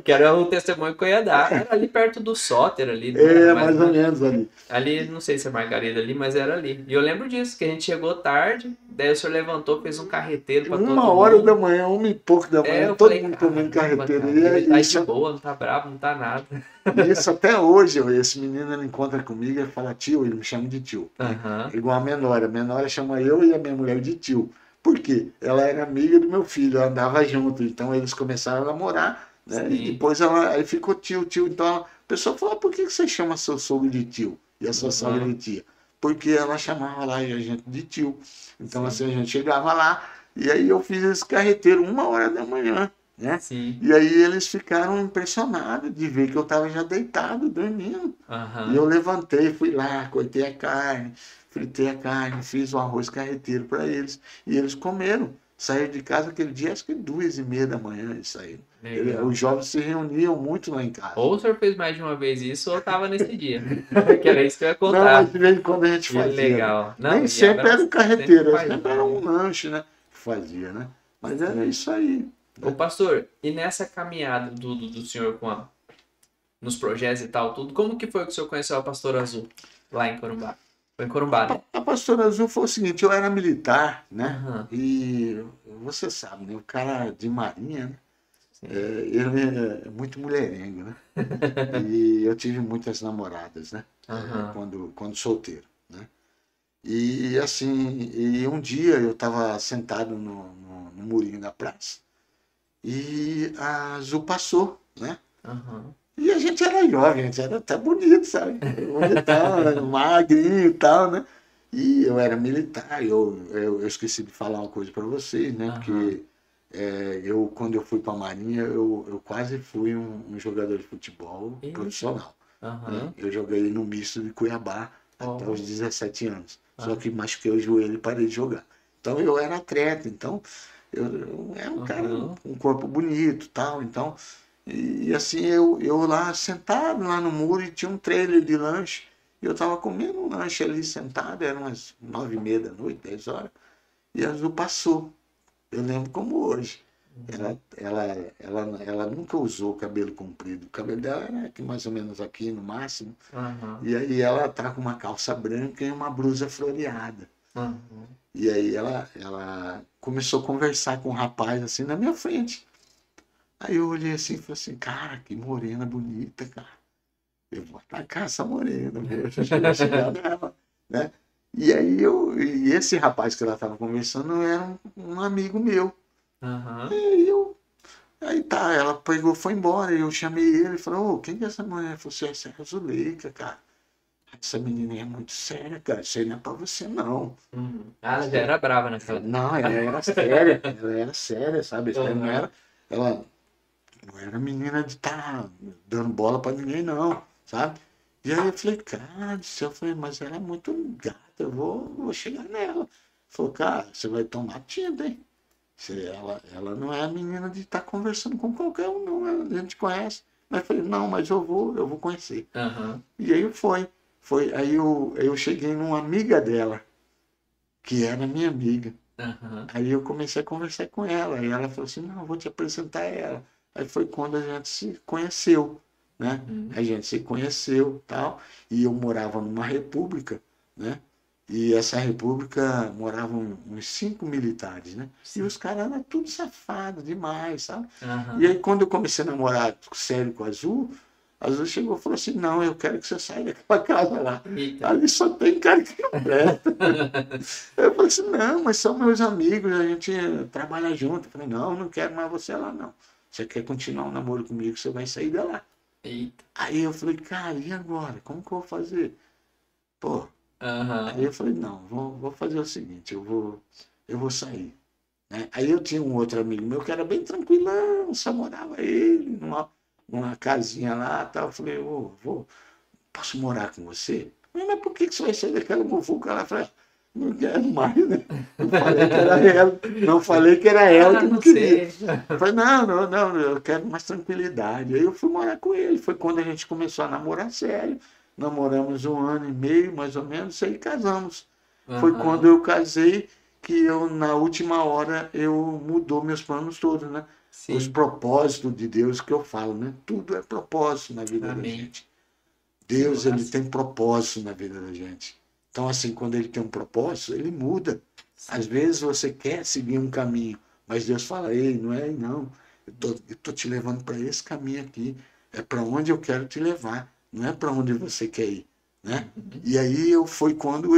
Que era o testemunho que eu ia dar. Era ali perto do Sóter ali. Mais ou menos ali. Ali, não sei se é Margarida ali, mas era ali. E eu lembro disso, que a gente chegou tarde, daí o senhor levantou, fez um carreteiro pra todo mundo. 1h da manhã, 1h pouco da manhã, todo mundo comendo carreteiro. Ele tá de boa, não tá bravo, não tá nada. Isso até hoje, esse menino ele encontra comigo e fala tio, ele me chama de tio. Igual a menor chama eu e a minha mulher de tio. Por quê? Ela era amiga do meu filho, ela andava junto, então eles começaram a namorar, né? E depois aí ficou tio. Então a pessoa falou, por que você chama seu sogro de tio e a sua sogra de tia? Porque ela chamava lá a gente de tio. Então assim, a gente chegava lá, e aí eu fiz esse carreteiro 1h da manhã, né? E aí eles ficaram impressionados de ver que eu estava já deitado, dormindo. E eu levantei, fui lá, cortei a carne, fritei a carne, fiz o arroz carreteiro para eles. E eles comeram. Saíram de casa aquele dia, acho que 2h30 da manhã eles saíram. Os jovens se reuniam muito lá em casa. Ou o senhor fez mais de uma vez isso, ou estava nesse dia. Que era isso que eu ia contar. Não, mas de vez em quando a gente fazia. Legal. Não, nem sempre era o carreteiro, sempre era um lanche, né? Que fazia, né? Mas era isso aí. Ô pastor, e nessa caminhada do senhor nos projetos e tal, tudo, como que foi que o senhor conheceu a Pastora Azul lá em Corumbá? Foi em Corumbá, né? A Pastora Azul foi o seguinte, eu era militar, né? E você sabe, né? O cara de marinha, né? Ele é muito mulherengo, né? E eu tive muitas namoradas, né? Quando solteiro, né? E assim, um dia eu estava sentado no murinho da praça e a Azul passou, né? E a gente era jovem, a gente era até bonito, sabe? Bonitão, magrinho e tal, né? E eu era militar, eu esqueci de falar uma coisa para vocês, né? Porque quando eu fui para a Marinha, eu quase fui um jogador de futebol profissional. Né? Eu joguei no misto de Cuiabá até os 17 anos. Só que machuquei o joelho e parei de jogar. Então eu era atleta, então eu era um cara com um corpo bonito tal, então... E assim, eu lá sentado lá no muro e tinha um trailer de lanche. E eu estava comendo um lanche ali sentado, eram umas 9h30 da noite, 10 horas. E a Azul passou. Eu lembro como hoje. Ela nunca usou cabelo comprido. O cabelo dela era aqui, mais ou menos aqui no máximo. E aí ela tá com uma calça branca e uma blusa floreada. E aí ela começou a conversar com um rapaz assim na minha frente. Aí eu olhei assim e falei assim, cara, que morena bonita, cara. Eu vou atacar essa morena, vou chegar nela, né? E aí e esse rapaz que ela estava conversando era um amigo meu. Aí tá, ela pegou, foi embora, eu chamei ele e falei, quem que é essa mulher? Ele falou assim, essa é a Zuleika, cara. Essa menina é muito séria, cara, isso aí não é pra você, não. Ela já era brava naquela. Não, ela era séria, sabe? Ela não era menina de estar dando bola pra ninguém, não, sabe? E aí eu falei, cara do céu, mas ela é muito gata, eu vou chegar nela. Falou, cara, você vai tomar tinta, hein? Ela não é a menina de estar conversando com qualquer um, não, a gente conhece. Mas eu falei, não, mas eu vou conhecer. E aí aí eu cheguei numa amiga dela, que era minha amiga. Aí eu comecei a conversar com ela, e ela falou assim, não, eu vou te apresentar ela. Aí foi quando a gente se conheceu, né? A gente se conheceu tal, e eu morava numa república, né? E essa república moravam uns 5 militares, né? E os caras eram tudo safados demais, sabe? E aí quando eu comecei a namorar sério com a Azul chegou e falou assim, não, eu quero que você saia daquela casa lá. Ali só tem cara que não presta. Eu falei assim, não, mas são meus amigos, a gente trabalha junto. Eu falei, não quero mais você lá, não. você quer continuar um namoro comigo, você vai sair dela. Eita. Aí eu falei, cara, e agora? Como que eu vou fazer? Pô, aí Aham. eu falei, não, vou fazer o seguinte, eu vou sair. Né? Aí eu tinha um outro amigo meu que era bem tranquilão, só morava ele numa casinha lá, tal. Eu falei, posso morar com você? Mas por que você vai sair daquela muvuca lá? Eu falei, não quero mais, né? Não falei que era ela, não falei que era ela Ah, que não não queria. sei. Eu falei, não, eu quero mais tranquilidade. Aí eu fui morar com ele, foi quando a gente começou a namorar sério. Namoramos 1 ano e meio, mais ou menos, aí casamos. Foi quando Aham. eu casei que eu, na última hora, eu mudou meus planos todos, né? Os Sim. propósitos de Deus que eu falo, né? Tudo é propósito na vida da Amém. gente. Que Deus, ele massa. tem propósito na vida da gente. Então, assim, quando ele tem um propósito, ele muda. Às Sim. vezes você quer seguir um caminho, mas Deus fala, ei, não é aí não. Eu tô te levando para esse caminho aqui. É para onde eu quero te levar. Não é para onde você quer ir. Né? Uhum. E aí foi quando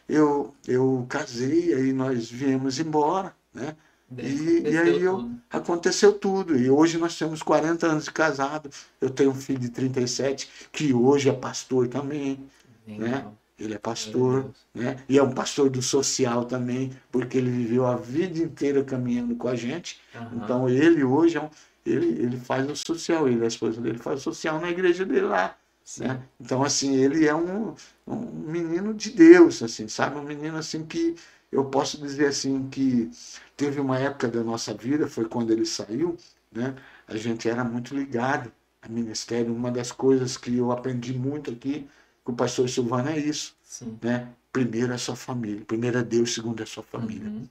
eu casei, aí nós viemos embora. Né? Daí E aí aconteceu tudo. aconteceu tudo. E hoje nós temos 40 anos de casado. Eu tenho um filho de 37 que hoje é pastor também, né? Legal. Ele é Glória a pastor, Deus. né? E é um pastor do social também, porque ele viveu a vida inteira caminhando com a gente. Aham. Então ele hoje ele faz o social, ele, a esposa dele faz o social na igreja dele lá, né? Sim. Então assim, ele é um menino de Deus, assim, sabe? Um menino assim que eu posso dizer assim que teve uma época da nossa vida, foi quando ele saiu, né? A gente era muito ligado a ministério. Uma das coisas que eu aprendi muito aqui com o pastor Silvano é isso, Sim. né? Primeiro é a sua família, primeiro é Deus, segundo é a sua família, Uhum.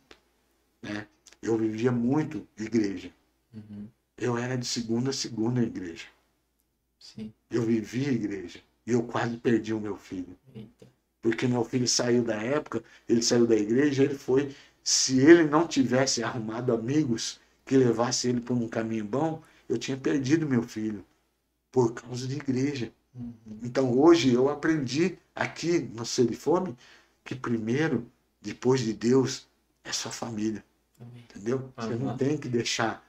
né? Eu vivia muito igreja. Uhum. Eu era de segunda a segunda igreja. Sim. Eu vivia igreja. E eu quase perdi o meu filho. Eita. Porque meu filho saiu da época, ele saiu da igreja, ele foi. Se ele não tivesse arrumado amigos que levasse ele por um caminho bom, eu tinha perdido meu filho por causa de igreja. Uhum. Então hoje eu aprendi aqui no Ser de Fome que primeiro, depois de Deus, é sua família. Amém. Entendeu? Você não Aham. tem que deixar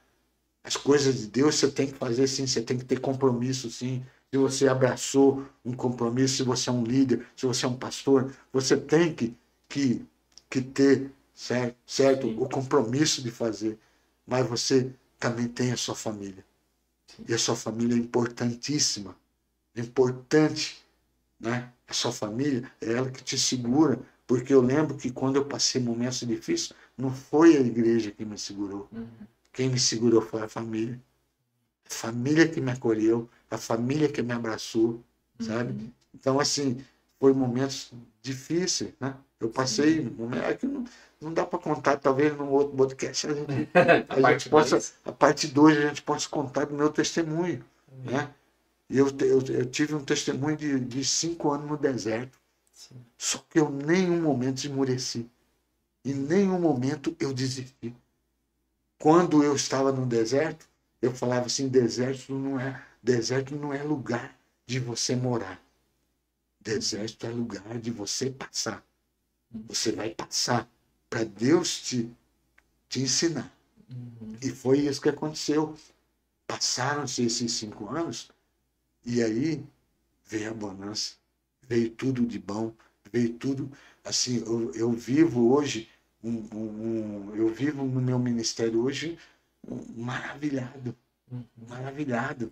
as coisas de Deus, você tem que fazer sim, você tem que ter compromisso sim. Se você abraçou um compromisso, se você é um líder, se você é um pastor, você tem que, que ter, certo? Sim. O compromisso de fazer. Mas você também tem a sua família. Sim. E a sua família é importantíssima. É importante, né? A sua família é ela que te segura. Porque eu lembro que quando eu passei momentos difíceis, não foi a igreja que me segurou. Uhum. Quem me segurou foi a família. A família que me acolheu, a família que me abraçou, sabe? Uhum. Então, assim, foi momentos difíceis, né? Eu passei, Sim. é que não dá para contar, talvez num outro podcast A a gente parte possa, 2. a parte 2 a gente possa contar do meu testemunho, Amém. né? E eu tive um testemunho de 5 anos no deserto, Sim. só que eu em nenhum momento esmureci, em nenhum momento eu desisti. Quando eu estava no deserto, eu falava assim, deserto não é lugar de você morar. Deserto é lugar de você passar. Você vai passar para Deus te ensinar. Uhum. E foi isso que aconteceu. Passaram-se esses 5 anos e aí veio a bonança. Veio tudo de bom. Veio tudo. Assim, eu vivo hoje, eu vivo no meu ministério hoje maravilhado. Uhum. Maravilhado. Né?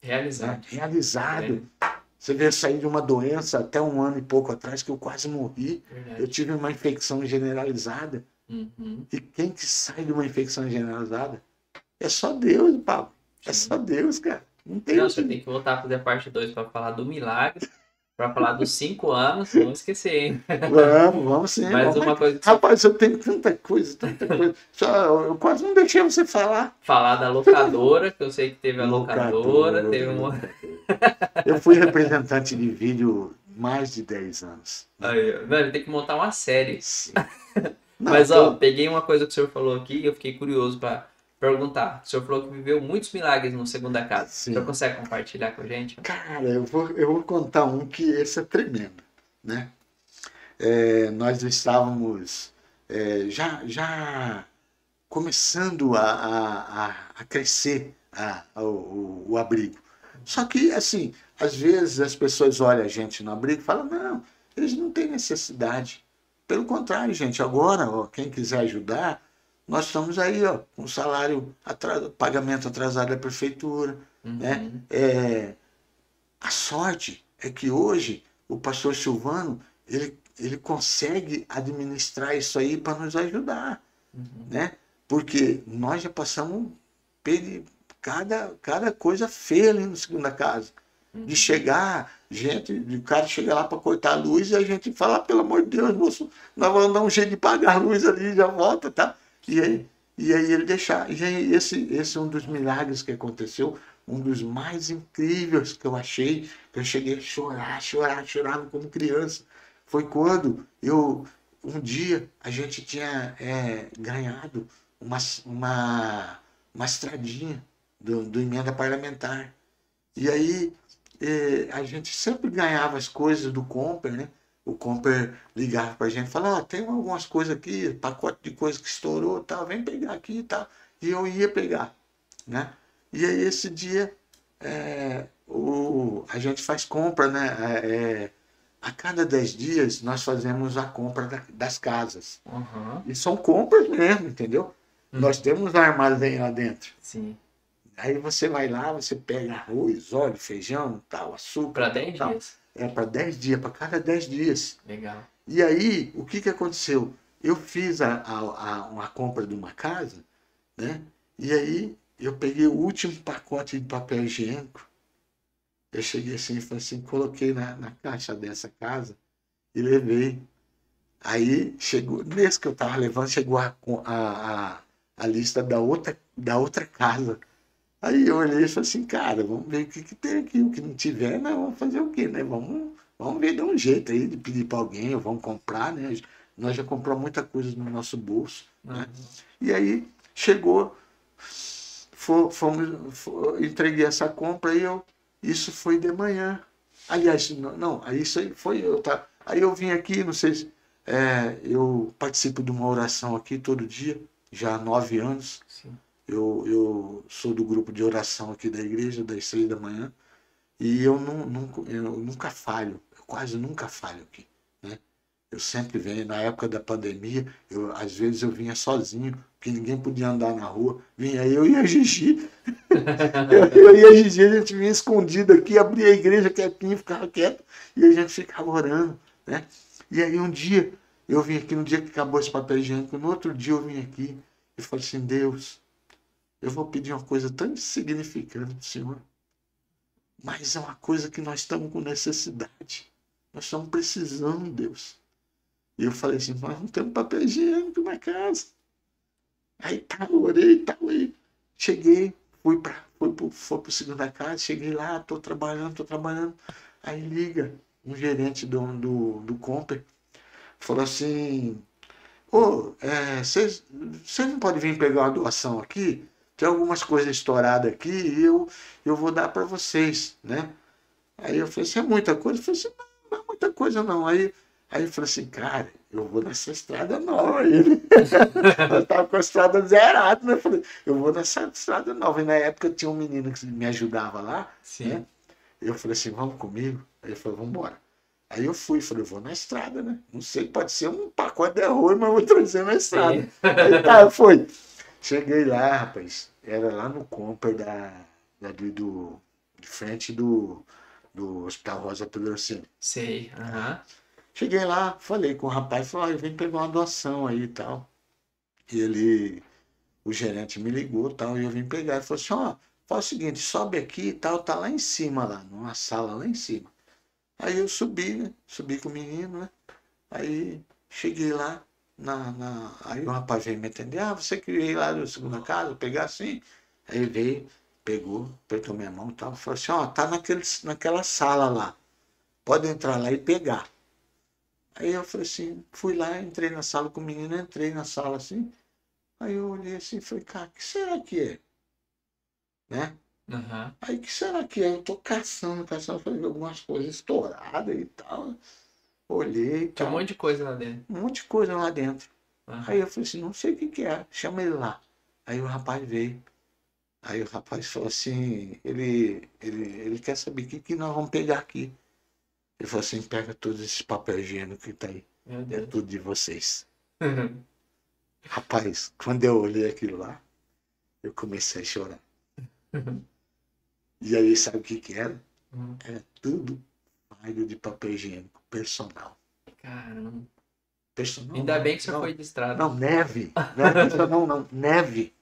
Realizado. Realizado. Grande. Você vê, eu saí de uma doença até 1 ano e pouco atrás que eu quase morri. Eu Verdade. tive uma infecção generalizada. Uhum. E quem que sai de uma infecção generalizada? É só Deus, Paulo. É só Sim. Deus, cara. Não tem Não, você outro. tem que voltar a fazer a parte 2 para falar do milagre, para falar dos 5 anos, não esquecer, hein? Vamos sim, Mas vamos. uma coisa que você Rapaz, eu tenho tanta coisa, tanta coisa. Só, eu quase não deixei você falar. falar da locadora, que eu sei que teve a locadora, Locadora, teve uma. locadora. Eu fui representante de vídeo mais de 10 anos. Né? Aí, ó. Velho, tem que montar uma série. Sim. Não, Mas, ó, tô. peguei uma coisa que o senhor falou aqui e eu fiquei curioso para perguntar. O senhor falou que viveu muitos milagres no segunda casa. O senhor Sim. consegue compartilhar com a gente? Cara, eu vou contar um que esse é tremendo, né? Nós estávamos já começando a crescer o abrigo. Só que, assim, às vezes as pessoas olham a gente no abrigo e falam, não, eles não têm necessidade. Pelo contrário, gente, agora, ó, quem quiser ajudar, nós estamos aí, ó, com salário, pagamento atrasado da prefeitura, né? Uhum. A sorte é que hoje o pastor Silvano, ele consegue administrar isso aí para nos ajudar, Uhum. né? Porque nós já passamos cada coisa feia ali no segunda casa. De chegar, gente, o cara chega lá para cortar a luz e a gente fala, pelo amor de Deus, moço, nós vamos dar um jeito de pagar a luz ali, já volta, tá? E aí ele deixar. E aí esse é um dos milagres que aconteceu, um dos mais incríveis que eu achei, que eu cheguei a chorava como criança. Foi quando um dia, a gente tinha ganhado uma estradinha do emenda parlamentar. E aí a gente sempre ganhava as coisas do Comper, né? O Comper ligava pra gente e falava, tem algumas coisas aqui, pacote de coisa que estourou, tal, vem pegar aqui e tal. E eu ia pegar, né? E aí esse dia a gente faz compra, né? A cada 10 dias nós fazemos a compra das casas. Uhum. E são compras mesmo, entendeu? Nós temos armazém lá dentro. Sim. Aí você vai lá, você pega arroz, óleo, feijão, tal, açúcar. Para 10 tal. dias? É para 10 dias, para cada 10 dias. Legal. E aí, o que aconteceu? Eu fiz uma compra de uma casa, né? E aí eu peguei o último pacote de papel higiênico. Eu cheguei assim e falei assim, coloquei na caixa dessa casa e levei. Aí chegou, nesse que eu estava levando, chegou a lista da outra casa. Aí eu olhei e falei assim, cara, vamos ver o que tem aqui. O que não tiver, nós vamos fazer o quê, né? Vamos ver de um jeito aí de pedir para alguém, ou vamos comprar, né? Nós já compramos muita coisa no nosso bolso, né? E aí chegou, entreguei essa compra e isso foi de manhã. Aliás, não, aí isso aí foi eu, tá? Aí eu vim aqui, não sei se eu participo de uma oração aqui todo dia, já há 9 anos. Sim. Eu sou do grupo de oração aqui da igreja, das 6 da manhã, e eu nunca falho, eu quase nunca falho aqui, né? Eu sempre venho, na época da pandemia, às vezes eu vinha sozinho, porque ninguém podia andar na rua, vinha eu e a Gigi, eu e a Gigi, a gente vinha escondido aqui, abria a igreja quietinho, ficava quieto, e a gente ficava orando, né? E aí um dia, eu vim aqui, no dia que acabou esse papel higiênico, no outro dia eu vim aqui, e falei assim, Deus, eu vou pedir uma coisa tão insignificante, Senhor, mas é uma coisa que nós estamos com necessidade. Nós estamos precisando, Deus. E eu falei assim, nós não temos papel higiênico na casa. Aí tá, orei, tal, aí cheguei, fui para o segunda casa, cheguei lá, tô trabalhando. Aí liga um gerente do Comper, falou assim, vocês não podem vir pegar uma doação aqui? Tem algumas coisas estouradas aqui e eu vou dar para vocês, né? Aí eu falei assim, é muita coisa? Eu falei assim, não é muita coisa não. Aí eu falei assim, cara, eu vou nessa estrada nova aí. Eu estava com a estrada zerada, né? Eu falei, eu vou nessa estrada nova. E na época tinha um menino que me ajudava lá, Sim. né? Eu falei assim, vamos comigo? Aí ele falou, vamos embora. Aí eu fui, falei, eu vou na estrada, né? Não sei, pode ser um pacote de arroz, mas eu vou trazer na estrada. Sim. Aí tá, foi. Cheguei lá, rapaz, era lá no Comper de frente do Hospital Rosa Pedrocini. Sei. Aham. Cheguei lá, falei com o rapaz, falou, olha, vem pegar uma doação aí e tal. E o gerente me ligou e tal, e eu vim pegar. Ele falou assim, ó, faz o seguinte, sobe aqui e tal, tá lá em cima, lá, numa sala lá em cima. Aí eu subi, né? Subi com o menino, né? Aí cheguei lá, aí o rapaz veio me atender, você queria ir lá na segunda casa, pegar assim? Aí ele veio, pegou, apertou minha mão e tal, falou assim, ó, tá naquela sala lá, pode entrar lá e pegar. Aí eu falei assim, fui lá, entrei na sala com o menino, entrei na sala assim, aí eu olhei assim e falei, cara, o que será que é? Né? Aham. Aí, o que será que é? Eu tô caçando, falei, algumas coisas estouradas e tal. Olhei e Tinha um tal. monte de coisa lá dentro. Um monte de coisa lá dentro. Aí eu falei assim, não sei o que que é, chama ele lá. Aí o rapaz veio. Aí o rapaz falou assim, ele quer saber o que que nós vamos pegar aqui. Ele falou assim, pega todos esses papel higiênico que tá aí. Meu É Deus. tudo de vocês. Rapaz, quando eu olhei aquilo lá, eu comecei a chorar. E aí, sabe o que que era? Era tudo falho de papel higiênico personal. Caramba. Personal Ainda não, bem que o senhor não, foi de estrada. não, neve. Não é personal não, neve.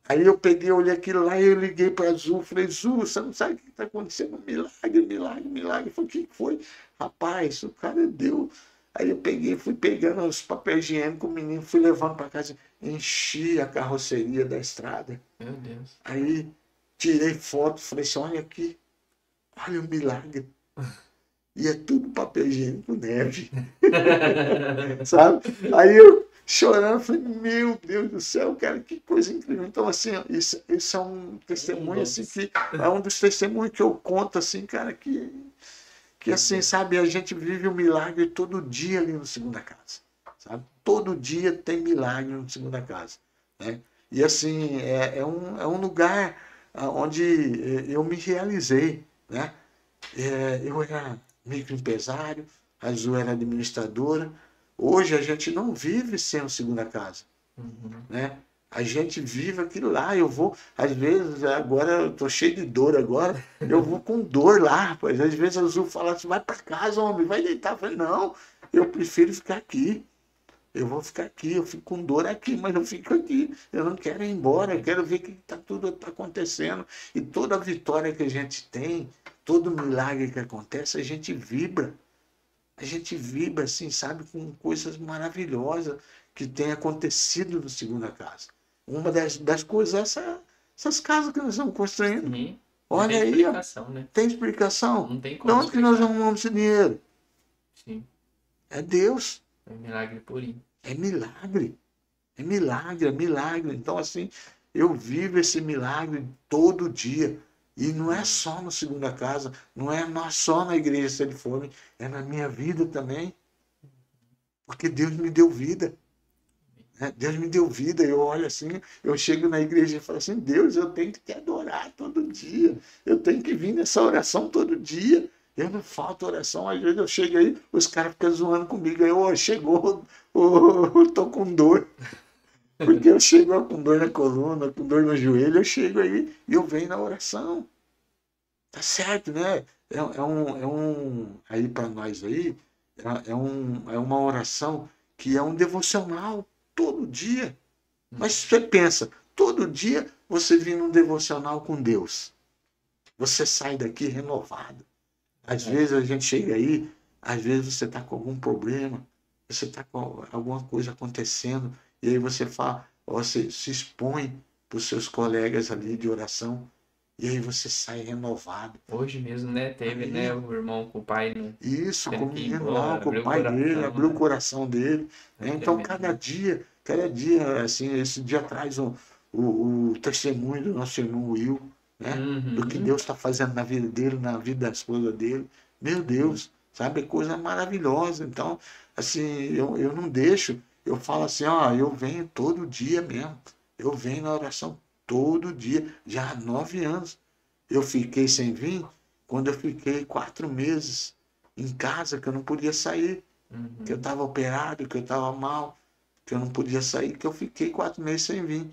Aí eu peguei, olhei aquilo lá e eu liguei para Azul, falei, Azul, você não sabe o que está acontecendo? Milagre, milagre, milagre. Falei, o que foi? Rapaz, o cara deu. Aí eu peguei, fui pegando os papéis higiênicos, o menino, fui levando para casa, enchi a carroceria da estrada. Meu Deus. Aí tirei foto, falei assim, olha aqui, olha o milagre. E é tudo papel higiênico neve. Sabe? Aí eu chorando, falei, meu Deus do céu, cara, que coisa incrível. Então, assim, ó, isso é um testemunho, assim, que é um dos testemunhos que eu conto, assim, cara, que assim, sabe, a gente vive um milagre todo dia ali no Segunda Casa, sabe? Todo dia tem milagre no Segunda Casa, né? E, assim, é um lugar onde eu me realizei, né? Eu era microempresário, a Azul era administradora. Hoje a gente não vive sem uma segunda casa, né? A gente vive aquilo lá. Eu vou, às vezes, agora eu tô cheio de dor agora, eu vou com dor lá, rapaz. Às vezes a Azul fala assim, vai para casa, homem, vai deitar. Eu falei, não, eu prefiro ficar aqui. Eu vou ficar aqui, eu fico com dor aqui, mas eu fico aqui. Eu não quero ir embora, eu quero ver o que tudo está acontecendo. E toda vitória que a gente tem, todo milagre que acontece, a gente vibra. A gente vibra, assim, sabe, com coisas maravilhosas que tem acontecido no Segunda Casa. Uma das coisas é essas casas que nós estamos construindo. Sim. Não tem Olha aí, ó. explicação, né? Tem explicação? Não tem De como onde que nós explicar. arrumamos esse dinheiro? Sim. É Deus. É um milagre purinho. É milagre. É milagre, é milagre. Então, assim, eu vivo esse milagre todo dia. E não é só no Segunda Casa, não é só na igreja se ele for, é na minha vida também. Porque Deus me deu vida. Né? Deus me deu vida. Eu olho assim, eu chego na igreja e falo assim, Deus, eu tenho que te adorar todo dia. Eu tenho que vir nessa oração todo dia. Eu não falto oração. Às vezes eu chego aí, os caras ficam zoando comigo. Aí, oh, chegou, eu tô com dor. Porque eu chego com dor na coluna, com dor no joelho, eu chego aí e eu venho na oração. Tá certo, né? Aí para nós aí, é uma oração que é um devocional todo dia. Mas você pensa, todo dia você vem num devocional com Deus. Você sai daqui renovado. Às vezes a gente chega aí, às vezes você está com algum problema, você está com alguma coisa acontecendo, e aí você fala, você se expõe para os seus colegas ali de oração, e aí você sai renovado. Hoje mesmo, né? Teve, Aí, né? O irmão com o pai, né? isso, com Tendo o que ir menino lá, embora, com o abriu o pai dele, coração, abriu o né? coração dele. É Né? Então, tremendo, né? cada dia, assim, esse dia traz o testemunho do nosso irmão Will, né? Do que Uhum. Deus está fazendo na vida dele, na vida da esposa dele. Meu Deus, sabe? É coisa maravilhosa. Então, assim, eu não deixo. Eu falo assim, ó, eu venho todo dia mesmo. Eu venho na oração todo dia, já há 9 anos. Eu fiquei sem vir quando eu fiquei 4 meses em casa, que eu não podia sair, que eu estava operado, que eu estava mal, que eu não podia sair, que eu fiquei 4 meses sem vir.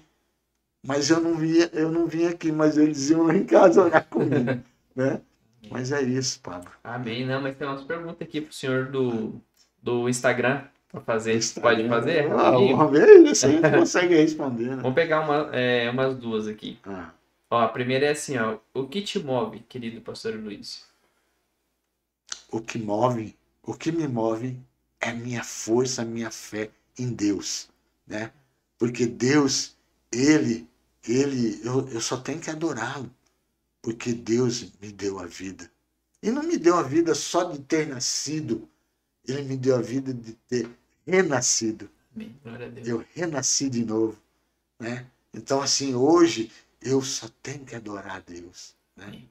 Mas eu não vim aqui, mas eles iam lá em casa orar comigo, né? Mas é isso, Pablo. Amém. Não, mas tem umas perguntas aqui pro senhor do Instagram para fazer. Pode Instagram, fazer rapidinho? vamos ver se a gente consegue responder, né? Vamos pegar umas duas aqui. Ah, Ó, a primeira é assim, ó. O que te move, querido pastor Luiz? o que me move é a minha força, a minha fé em Deus, né? Porque Deus, eu só tenho que adorá-lo, porque Deus me deu a vida. E não me deu a vida só de ter nascido, ele me deu a vida de ter renascido. Amém. Glória a Deus. Eu renasci de novo, né? Então, assim, hoje eu só tenho que adorar a Deus, né? Amém.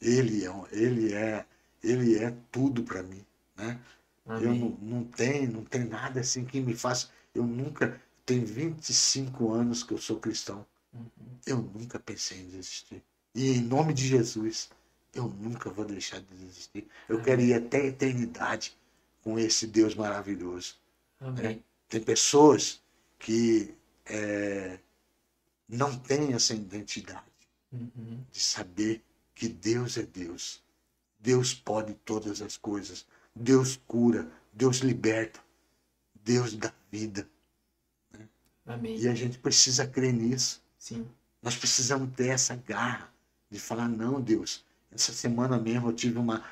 Ele é tudo para mim, né? Eu Amém. não tenho nada assim que me faça. eu nunca, tem 25 anos que eu sou cristão, Uhum. eu nunca pensei em desistir. E em nome de Jesus, eu nunca vou deixar de desistir. Eu quero ir até a eternidade com esse Deus maravilhoso. Né? Amém. Tem pessoas que não têm essa identidade Uhum. de saber que Deus é Deus. Deus pode todas as coisas. Deus cura, Deus liberta, Deus dá vida. Amém. E a gente precisa crer nisso. Sim. Nós precisamos ter essa garra de falar, não, Deus, essa semana mesmo eu tive uma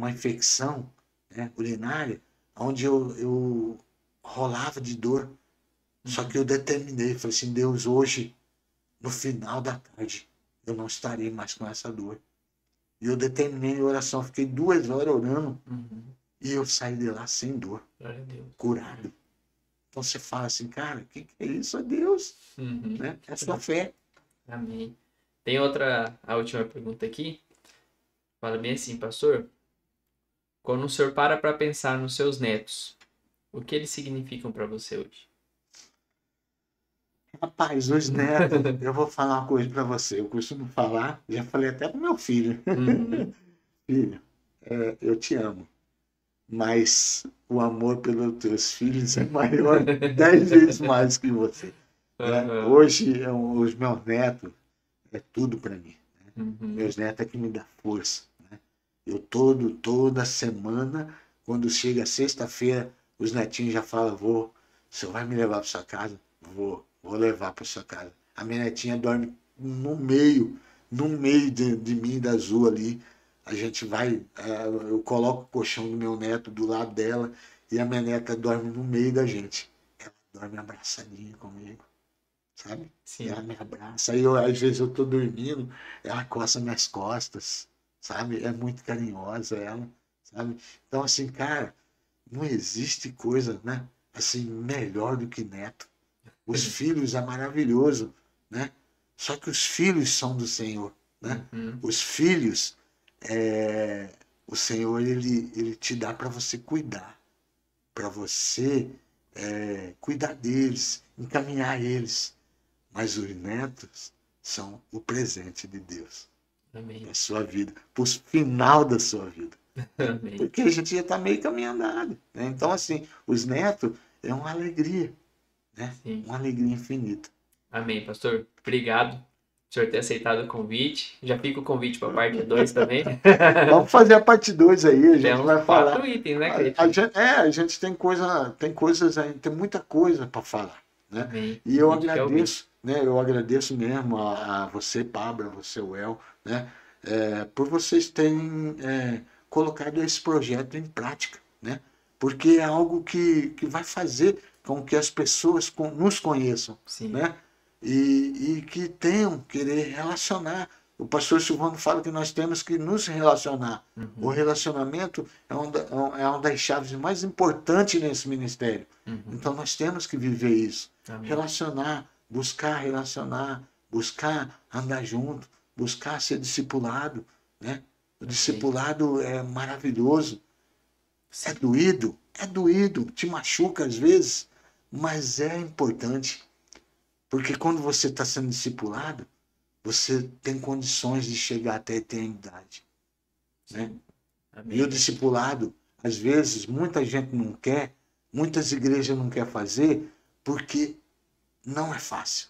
infecção, né, urinária, onde eu rolava de dor. Só que eu determinei, falei assim, Deus, hoje, no final da tarde, eu não estarei mais com essa dor. E eu determinei em oração, fiquei 2 horas orando, Uhum. e eu saí de lá sem dor, Glória a Deus. curado. Então você fala assim, cara, o que é isso? É Deus, Uhum. né? É a sua fé. Amém. Tem a última pergunta aqui. Fala bem assim, pastor. Quando o senhor para pensar nos seus netos, o que eles significam para você hoje? Rapaz, os netos, eu vou falar uma coisa para você. Eu costumo falar, já falei até pro meu filho. Uhum. Filho, eu te amo, mas o amor pelos teus filhos é maior 10 vezes mais que você. Né? Uhum. Hoje, os meus netos é tudo para mim. Uhum. Meus netos é que me dá força. Né? Eu toda semana, quando chega sexta-feira, os netinhos já falam, o senhor vai me levar para sua casa? Vou levar para sua casa. A minha netinha dorme no meio de mim e da Azul ali. A gente vai, eu coloco o colchão do meu neto do lado dela e a minha neta dorme no meio da gente. Ela dorme abraçadinha comigo, sabe? Sim. Ela me abraça. Aí às vezes eu tô dormindo, ela coça minhas costas, sabe? É muito carinhosa ela, sabe? Então assim, cara, não existe coisa, né? Assim, melhor do que neto. Os filhos é maravilhoso, né? Só que os filhos são do Senhor, né? Uhum. Os filhos, o Senhor ele te dá para você cuidar, para você cuidar deles, encaminhar eles. Mas os netos são o presente de Deus Amém. para a sua vida, para o final da sua vida. Amém. Porque a gente já está meio caminho andado. Né? Então, assim, os netos é uma alegria, né? Sim. Uma alegria infinita. Amém, pastor. Obrigado por senhor ter aceitado o convite. Já fica o convite para a parte 2 também. Vamos fazer a parte 2 aí, a gente Temos vai falar. 4 itens, né, A gente tem coisas aí, tem muita coisa para falar. Né? Amém. E eu A gente quer ouvir. agradeço, né? Eu agradeço mesmo a você, Pablo, a você, El, né? Por vocês terem colocado esse projeto em prática, né? Porque é algo que vai fazer com que as pessoas nos conheçam, Sim. né? E que tenham querer relacionar. O pastor Silvano fala que nós temos que nos relacionar. Uhum. O relacionamento é uma das chaves mais importantes nesse ministério. Uhum. Então nós temos que viver isso. Amém. Relacionar, buscar andar junto, buscar ser discipulado. Né? O discipulado é maravilhoso. Sim. É doído, te machuca às vezes, mas é importante. Porque quando você está sendo discipulado, você tem condições de chegar até a eternidade. Né? E o discipulado, às vezes, muita gente não quer, muitas igrejas não querem fazer, porque não é fácil.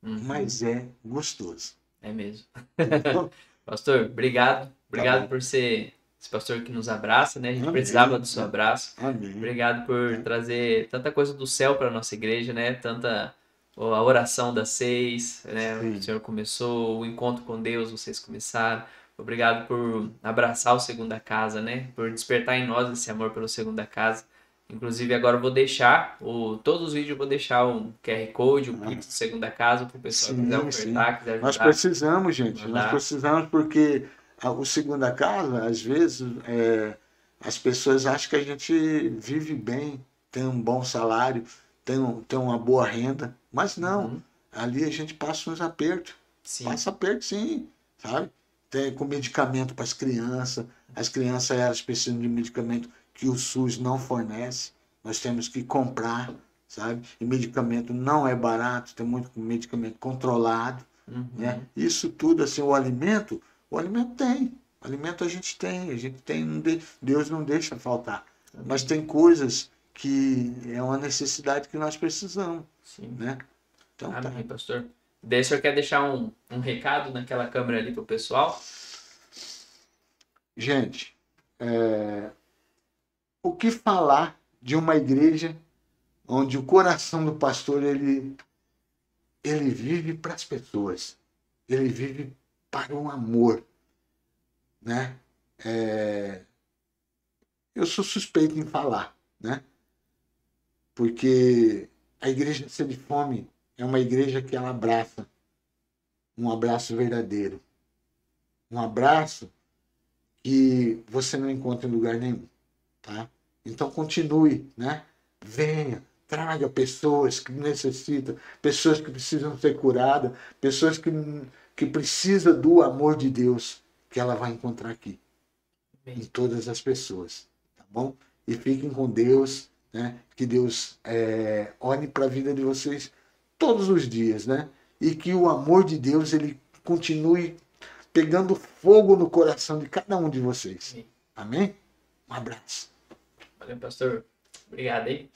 Uhum. Mas é gostoso. É mesmo. Então, pastor, obrigado. Obrigado por ser esse pastor que nos abraça, né? A gente Amém. Precisava do seu abraço. Amém. Obrigado por trazer tanta coisa do céu para a nossa igreja, né? Tanta a oração das 6, né? Sim. O senhor começou, o encontro com Deus, vocês começaram. Obrigado por abraçar o Segunda Casa, né? Por despertar em nós esse amor pelo Segunda Casa. Inclusive, agora eu vou deixar, todos os vídeos eu vou deixar um QR Code, um Pix do Segunda Casa, para o pessoal que quiser ofertar, quiser ajudar. Nós precisamos, gente. Mandar. Nós precisamos porque o Segunda Casa, às vezes, as pessoas acham que a gente vive bem, tem um bom salário, tem uma boa renda, mas não. Uhum. Ali a gente passa uns apertos. Sim. Passa aperto, sim, sabe? Tem com medicamento para as crianças elas precisam de medicamento que o SUS não fornece, nós temos que comprar, sabe? E medicamento não é barato, tem muito medicamento controlado, né? Isso tudo, assim, o alimento tem. O alimento a gente tem, Deus não deixa faltar. Mas tem coisas que é uma necessidade que nós precisamos, Sim. né? Então, Amém, pastor. Daí o senhor quer deixar um recado naquela câmera ali pro pessoal? Gente, o que falar de uma igreja onde o coração do pastor ele vive para as pessoas, ele vive para o amor, né? Eu sou suspeito em falar, né? Porque a igreja Sede de Fome é uma igreja que ela abraça um abraço verdadeiro, um abraço que você não encontra em lugar nenhum, tá? Então continue, né? Venha, traga pessoas que necessitam, pessoas que precisam ser curadas, pessoas que precisam do amor de Deus, que ela vai encontrar aqui, em todas as pessoas, tá bom? E fiquem com Deus, né? Que Deus olhe para a vida de vocês todos os dias, né? E que o amor de Deus ele continue pegando fogo no coração de cada um de vocês. Amém? Um abraço. Valeu, pastor. Obrigado, hein?